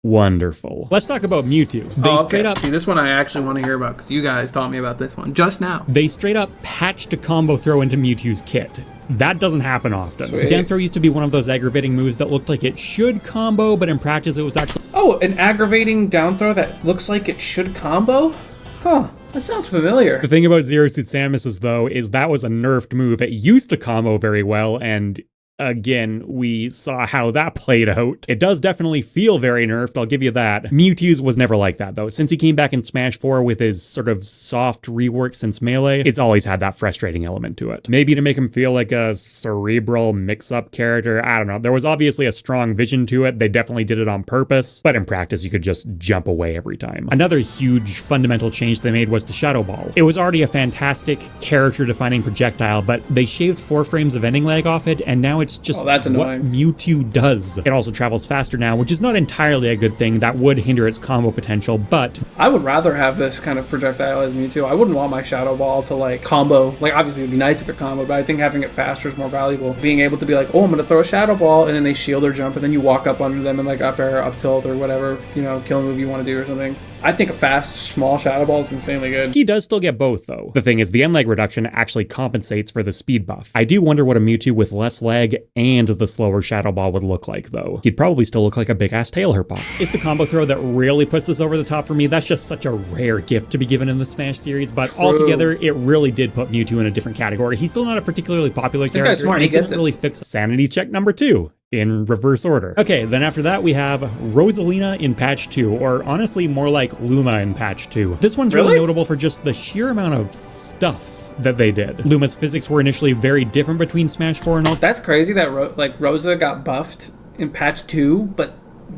Wonderful. Let's talk about Mewtwo. They straight up... See, this one I actually want to hear about, because you guys taught me about this one just now. They straight up patched a combo throw into Mewtwo's kit. That doesn't happen often. Sweet. Down throw used to be one of those aggravating moves that looked like it should combo, but in practice it was actually... Oh, an aggravating down throw that looks like it should combo? Huh. That sounds familiar. The thing about Zero Suit Samus's, though, is that was a nerfed move. It used to combo very well, and again, we saw how that played out. It does definitely feel very nerfed, I'll give you that. Mewtwo's was never like that, though. Since he came back in Smash 4 with his sort of soft rework since Melee, it's always had that frustrating element to it. Maybe to make him feel like a cerebral mix-up character, I don't know. There was obviously a strong vision to it. They definitely did it on purpose, but in practice, you could just jump away every time. Another huge fundamental change they made was to Shadow Ball. It was already a fantastic character-defining projectile, but they shaved 4 frames of ending lag off it, and now it's just that's what annoying. Mewtwo does. It also travels faster now, which is not entirely a good thing. That would hinder its combo potential, but... I would rather have this kind of projectile as Mewtwo. I wouldn't want my Shadow Ball to, like, combo. Like, obviously it would be nice if it combo, but I think having it faster is more valuable. Being able to be like, oh, I'm going to throw a Shadow Ball, and then they shield or jump, and then you walk up under them and, like, up air, up tilt, or whatever, you know, kill move you want to do or something. I think a fast, small Shadow Ball is insanely good. He does still get both, though. The thing is, the end lag reduction actually compensates for the speed buff. I do wonder what a Mewtwo with less lag and the slower Shadow Ball would look like, though. He'd probably still look like a big-ass tail hurt box. It's the combo throw that really puts this over the top for me. That's just such a rare gift to be given in the Smash series, but altogether, it really did put Mewtwo in a different category. He's still not a particularly popular character. This guy's smart, and he didn't gets it. really fix sanity check number 2. In reverse order. Okay, then after that we have Rosalina in patch 2, or honestly more like Luma in patch 2. This one's really notable for just the sheer amount of stuff that they did. Luma's physics were initially very different between Smash 4 and all. That's crazy that Rosa got buffed in patch 2, but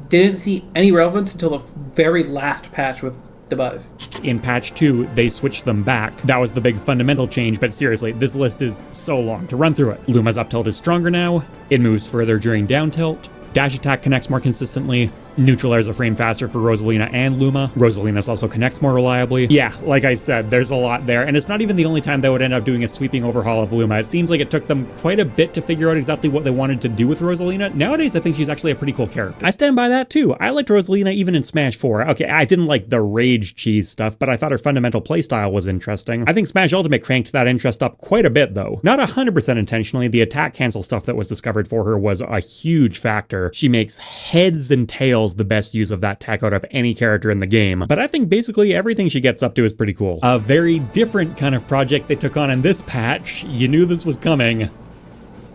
didn't see any relevance until the very last patch with the Buzz. In patch 2, they switched them back. That was the big fundamental change, but seriously, this list is so long to run through it. Luma's up tilt is stronger now, it moves further during down tilt, dash attack connects more consistently, neutral air is a frame faster for Rosalina and Luma. Rosalina's also connects more reliably. Yeah, like I said, there's a lot there, and it's not even the only time they would end up doing a sweeping overhaul of Luma. It seems like it took them quite a bit to figure out exactly what they wanted to do with Rosalina. Nowadays, I think she's actually a pretty cool character. I stand by that too. I liked Rosalina even in Smash 4. Okay, I didn't like the rage cheese stuff, but I thought her fundamental playstyle was interesting. I think Smash Ultimate cranked that interest up quite a bit though. Not 100% intentionally, the attack cancel stuff that was discovered for her was a huge factor. She makes heads and tails the best use of that tech out of any character in the game, but I think basically everything she gets up to is pretty cool. A very different kind of project they took on in this patch. You knew this was coming.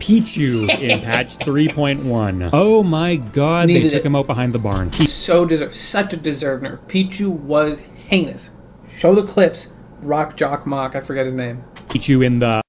Pichu in patch 3.1. Oh my god, they took him out behind the barn. Such a deserved nerf. Pichu was heinous. Show the clips. Rock Jock Mock, I forget his name. Pichu in the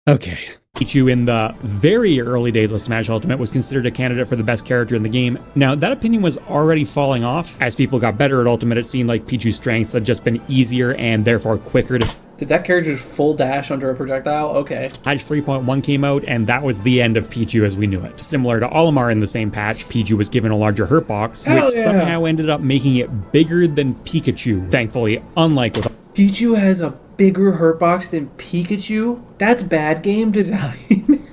Okay. Pichu in the very early days of Smash Ultimate was considered a candidate for the best character in the game. Now, that opinion was already falling off. As people got better at Ultimate, it seemed like Pichu's strengths had just been easier and therefore quicker to... Did that character just full dash under a projectile? Okay. Patch 3.1 came out, and that was the end of Pichu as we knew it. Similar to Olimar in the same patch, Pichu was given a larger hurt box, which somehow ended up making it bigger than Pikachu. Thankfully, unlike with... Pichu has a bigger hurt box than Pikachu? That's bad game design.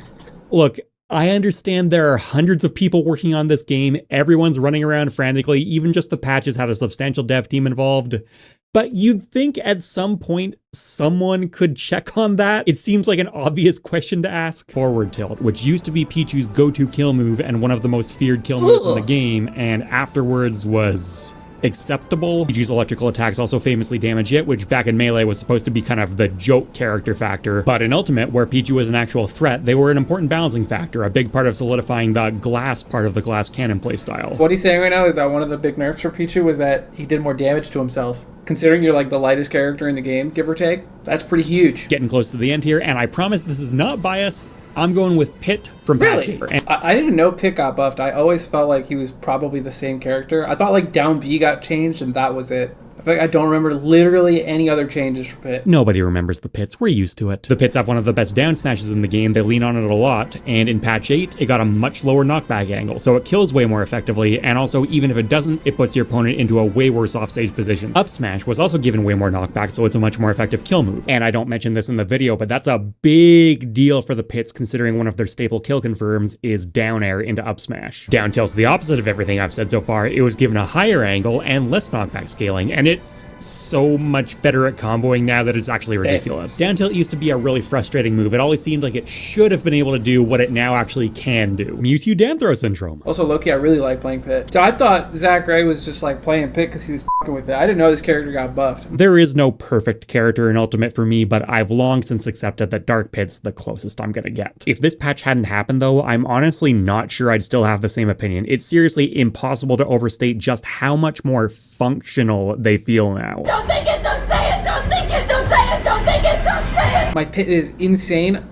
Look, I understand there are hundreds of people working on this game, everyone's running around frantically, even just the patches had a substantial dev team involved. But you'd think at some point someone could check on that. It seems like an obvious question to ask. Forward tilt, which used to be Pichu's go-to kill move and one of the most feared kill moves in the game, and afterwards was acceptable. Pichu's electrical attacks also famously damage it, which back in Melee was supposed to be kind of the joke character factor. But in Ultimate, where Pichu was an actual threat, they were an important balancing factor, a big part of solidifying the glass part of the glass cannon playstyle. What he's saying right now is that one of the big nerfs for Pichu was that he did more damage to himself. Considering you're like the lightest character in the game, give or take, that's pretty huge. Getting close to the end here, and I promise this is not bias. I'm going with Pit from Patch 8. I didn't know Pit got buffed. I always felt like he was probably the same character. I thought like down B got changed and that was it. I feel like I don't remember literally any other changes for Pit. Nobody remembers the Pits. We're used to it. The Pits have one of the best down smashes in the game. They lean on it a lot, and in Patch 8, it got a much lower knockback angle, so it kills way more effectively, and also, even if it doesn't, it puts your opponent into a way worse offstage position. Up smash was also given way more knockback, so it's a much more effective kill move. And I don't mention this in the video, but that's a big deal for the Pits, considering one of their staple kill confirms is down air into up smash. Down tilt's the opposite of everything I've said so far. It was given a higher angle and less knockback scaling, and it's so much better at comboing now that it's actually ridiculous. Down tilt used to be a really frustrating move. It always seemed like it should have been able to do what it now actually can do. Mewtwo down throw syndrome. Also, low-key, I really like playing Pit. So I thought Zach Gray was just like playing Pit because he was f***ing with it. I didn't know this character got buffed. There is no perfect character in Ultimate for me, but I've long since accepted that Dark Pit's the closest I'm gonna get. If this patch hadn't happened though, I'm honestly not sure I'd still have the same opinion. It's seriously impossible to overstate just how much more functional they feel now. Don't think it, don't say it, don't think it, don't say it, don't think it, don't say it! My Pit is insane.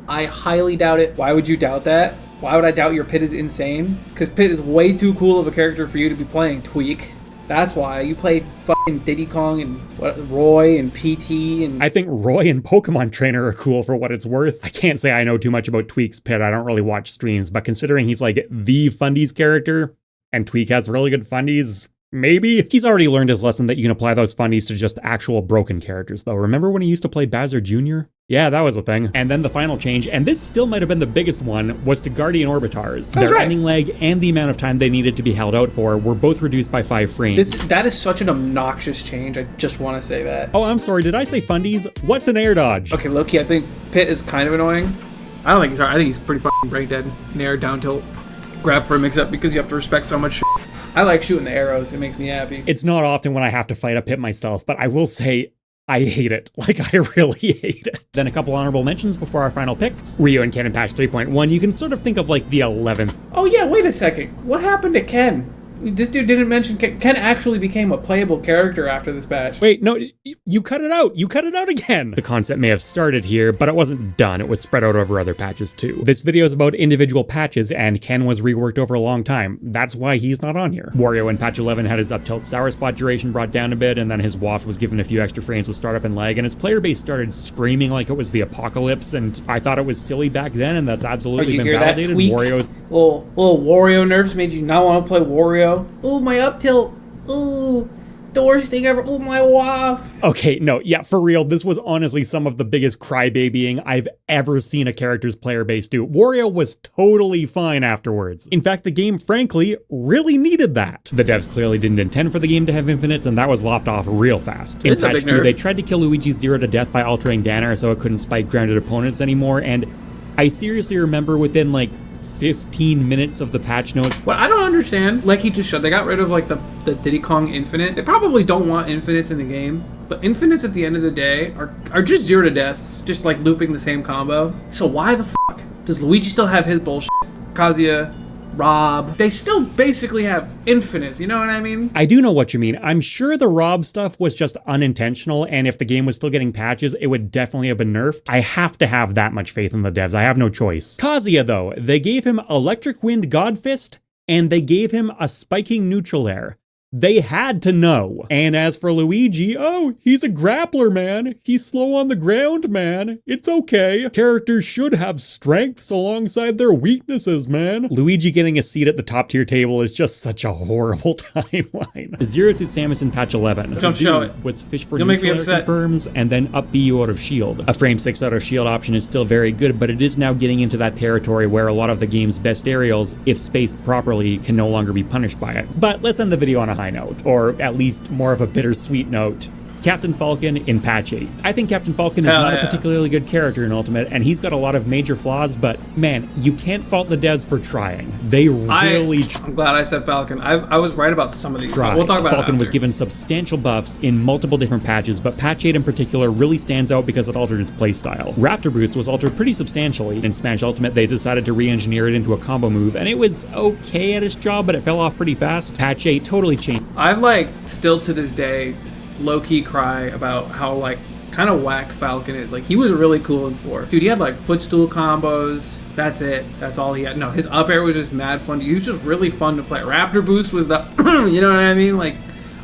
I highly doubt it. Why would you doubt that? Why would I doubt your Pit is insane? Because Pit is way too cool of a character for you to be playing, Tweak. That's why. You played fucking Diddy Kong and Roy and PT and... I think Roy and Pokemon Trainer are cool for what it's worth. I can't say I know too much about Tweak's Pit. I don't really watch streams, but considering he's like the fundies character, and Tweak has really good fundies, maybe? He's already learned his lesson that you can apply those fundies to just actual broken characters, though. Remember when he used to play Bowser Jr.? Yeah, that was a thing. And then the final change, and this still might have been the biggest one, was to Guardian Orbitars. Their ending leg and the amount of time they needed to be held out for were both reduced by 5 frames. That is such an obnoxious change, I just want to say that. Oh, I'm sorry, did I say fundies? What's an air dodge? Okay, low-key, I think Pit is kind of annoying. I don't think he's hard. I think he's pretty fucking brain dead. In air, down tilt, grab for a mix-up because you have to respect so much shit. I like shooting the arrows. It makes me happy. It's not often when I have to fight a Pit myself, but I will say I hate it. Like, I really hate it. Then a couple honorable mentions before our final picks. Ryu and Ken in patch 3.1, you can sort of think of like the 11th. Oh yeah, wait a second. What happened to Ken? This dude didn't mention Ken. Ken actually became a playable character after this patch. Wait, no, you cut it out. You cut it out again. The concept may have started here, but it wasn't done. It was spread out over other patches too. This video is about individual patches, and Ken was reworked over a long time. That's why he's not on here. Wario in patch 11 had his up tilt sour spot duration brought down a bit, and then his waft was given a few extra frames with startup and lag, and his player base started screaming like it was the apocalypse, and I thought it was silly back then, and that's absolutely been validated. Wario's little Wario nerfs made you not want to play Wario. Ooh, my up tilt. Ooh, the worst thing ever. Ooh, my waft. Okay, no, yeah, for real, this was honestly some of the biggest crybabying I've ever seen a character's player base do. Wario was totally fine afterwards. In fact, the game, frankly, really needed that. The devs clearly didn't intend for the game to have infinites, and that was lopped off real fast. In patch 2, they tried to kill Luigi's Zero to death by altering Danner so it couldn't spike grounded opponents anymore, and I seriously remember within like 15 minutes of the patch notes. What I don't understand, like he just showed, they got rid of like the Diddy Kong Infinite. They probably don't want infinites in the game, but infinites at the end of the day are just zero to deaths, just like looping the same combo. So why the fuck does Luigi still have his bullshit? Kazuya, Rob, they still basically have infinites, you know what I mean? I do know what you mean. I'm sure the Rob stuff was just unintentional, and if the game was still getting patches, it would definitely have been nerfed. I have to have that much faith in the devs. I have no choice. Kazuya, though, they gave him Electric Wind God Fist, and they gave him a spiking neutral air. They had to know. And as for Luigi, oh, he's a grappler, man. He's slow on the ground, man. It's okay. Characters should have strengths alongside their weaknesses, man. Luigi getting a seat at the top tier table is just such a horrible timeline. Zero Suit Samus in patch 11. Don't show it. Was fish for You'll make me neutral upset. confirms, and then up BU out of shield. A frame 6 out of shield option is still very good, but it is now getting into that territory where a lot of the game's best aerials, if spaced properly, can no longer be punished by it. But let's end the video on a high note, or at least more of a bittersweet note. Captain Falcon in patch 8. I think Captain Falcon is not a particularly good character in Ultimate, and he's got a lot of major flaws, but man, you can't fault the devs for trying. They really I'm glad I said Falcon. I was right about some of these. tried. We'll talk about Falcon it was after. given substantial buffs in multiple different patches, but patch 8 in particular really stands out because it altered his playstyle. Raptor Boost was altered pretty substantially. In Smash Ultimate, they decided to re-engineer it into a combo move, and it was okay at its job, but it fell off pretty fast. Patch 8 totally changed. I'm like, still to this day, low-key cry about how like kind of whack Falcon is. Like, he was really cool in 4. Dude, he had like footstool combos. That's it. That's all he had. No, his up air was just mad fun. He was just really fun to play. Raptor Boost was the, you know what I mean? Like,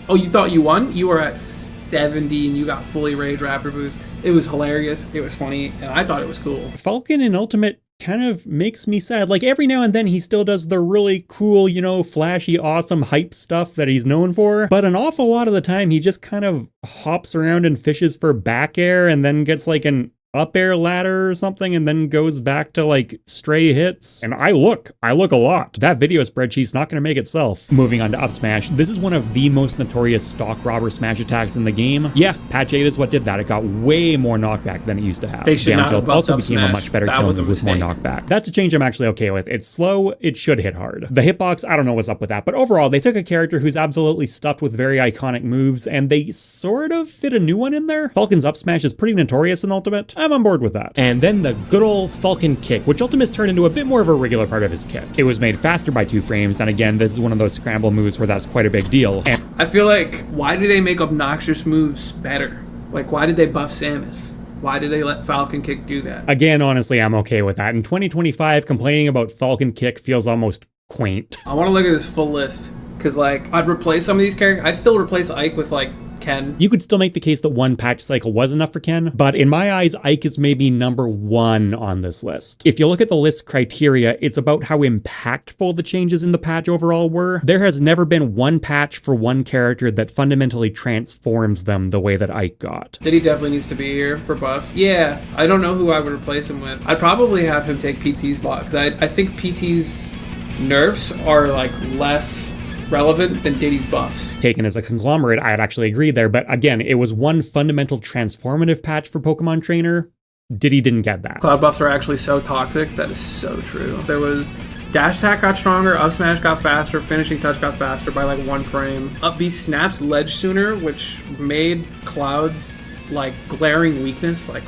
oh, you thought you won? You were at 70 and you got fully rage Raptor Boost. It was hilarious. It was funny, and I thought it was cool. Falcon in Ultimate kind of makes me sad. Like, every now and then he still does the really cool, you know, flashy, awesome hype stuff that he's known for, but an awful lot of the time he just kind of hops around and fishes for back air and then gets like an up air ladder or something and then goes back to like stray hits. And I look a lot. That video spreadsheet's not going to make itself. Moving on to up smash, this is one of the most notorious stock robber smash attacks in the game. Yeah, patch 8 is what did that. It got way more knockback than it used to have. They should Down not tilt have buffed also up became smash. a much better That kill was a move with more mistake. knockback. That's a change I'm actually okay with. It's slow, it should hit hard. The hitbox, I don't know what's up with that, but overall they took a character who's absolutely stuffed with very iconic moves and they sort of fit a new one in there. Falcon's up smash is pretty notorious in Ultimate. I'm on board with that. And then the good old Falcon kick, which Ultimate's turned into a bit more of a regular part of his kit. It was made faster by 2 frames, and again, this is one of those scramble moves where that's quite a big deal. And I feel like, why do they make obnoxious moves better? Like, why did they buff Samus? Why did they let Falcon Kick do that? again, honestly, I'm okay with that. In 2025, complaining about Falcon kick feels almost quaint. I want to look at this full list, because, like, I'd replace some of these characters. I'd still replace Ike with, like, Ken. You could still make the case that one patch cycle was enough for Ken, but in my eyes, Ike is maybe number 1 on this list. If you look at the list criteria, it's about how impactful the changes in the patch overall were. There has never been one patch for one character that fundamentally transforms them the way that Ike got. Diddy definitely needs to be here for buff. Yeah, I don't know who I would replace him with. I'd probably have him take PT's spot, because I think PT's nerfs are, like, less relevant than Diddy's buffs. Taken as a conglomerate, I'd actually agree there, but again, it was one fundamental transformative patch for Pokemon Trainer. Diddy didn't get that. Cloud buffs are actually so toxic. That is so true. There was dash attack got stronger, up smash got faster, finishing touch got faster by like 1 frame. Up B snaps ledge sooner, which made Cloud's like glaring weakness like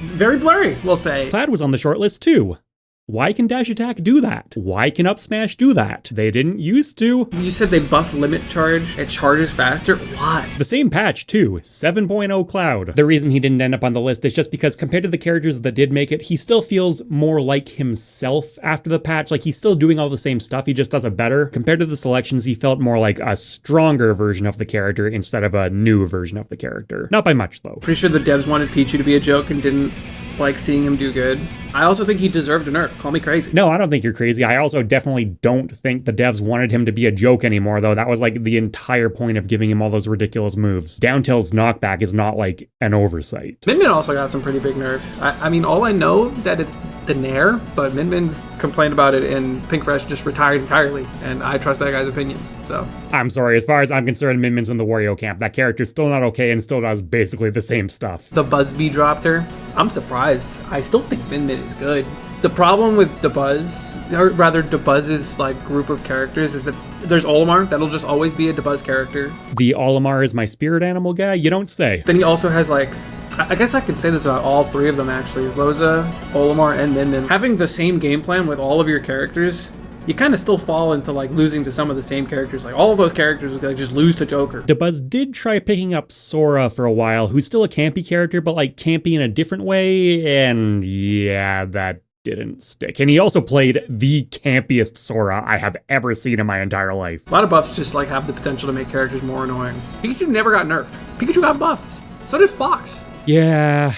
very blurry, we'll say. Cloud was on the short list too. Why can dash attack do that? Why can up smash do that? They didn't used to. You said they buffed limit charge. It charges faster. Why? The same patch too, 7.0 Cloud. The reason he didn't end up on the list is just because compared to the characters that did make it, he still feels more like himself after the patch. Like, he's still doing all the same stuff, he just does it better. Compared to the selections, he felt more like a stronger version of the character instead of a new version of the character. Not by much though. Pretty sure the devs wanted Pichu to be a joke and didn't like seeing him do good. I also think he deserved a nerf. Call me crazy. No, I don't think you're crazy. I also definitely don't think the devs wanted him to be a joke anymore, though. That was like the entire point of giving him all those ridiculous moves. Down tilt's knockback is not like an oversight. Min Min also got some pretty big nerfs. I mean, all I know that it's the Nair, but Min Min's complained about it and Pink Fresh just retired entirely, and I trust that guy's opinions, so. I'm sorry, as far as I'm concerned, Min Min's in the Wario camp. That character's still not okay and still does basically the same stuff. The Buzzbee dropped her. I'm surprised. I still think Min Min is good. The problem with DeBuzz, or rather DeBuzz's like group of characters, is that there's Olimar, that'll just always be a DeBuzz character. The Olimar is my spirit animal guy? You don't say. Then he also has like, I guess I can say this about all 3 of them actually, Rosa, Olimar, and Min Min. Having the same game plan with all of your characters, you kind of still fall into like losing to some of the same characters. Like all of those characters would like just lose to Joker. DeBuzz did try picking up Sora for a while, who's still a campy character, but like campy in a different way, and yeah, that didn't stick. And he also played the campiest Sora I have ever seen in my entire life. A lot of buffs just like have the potential to make characters more annoying. Pikachu never got nerfed. Pikachu got buffed. So did Fox. Yeah.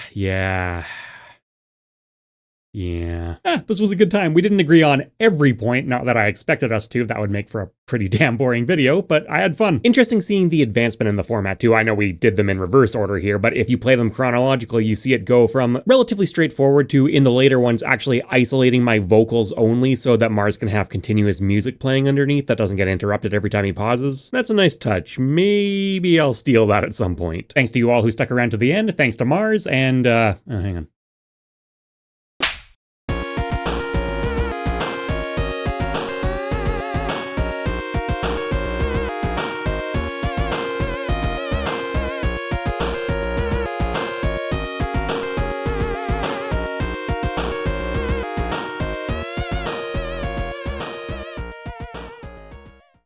This was a good time. We didn't agree on every point, not that I expected us to. That would make for a pretty damn boring video, but I had fun. Interesting seeing the advancement in the format too. I know we did them in reverse order here, but if you play them chronologically, you see it go from relatively straightforward to, in the later ones, actually isolating my vocals only so that Mars can have continuous music playing underneath that doesn't get interrupted every time he pauses. That's a nice touch. Maybe I'll steal that at some point. Thanks to you all who stuck around to the end. Thanks to Mars, and hang on.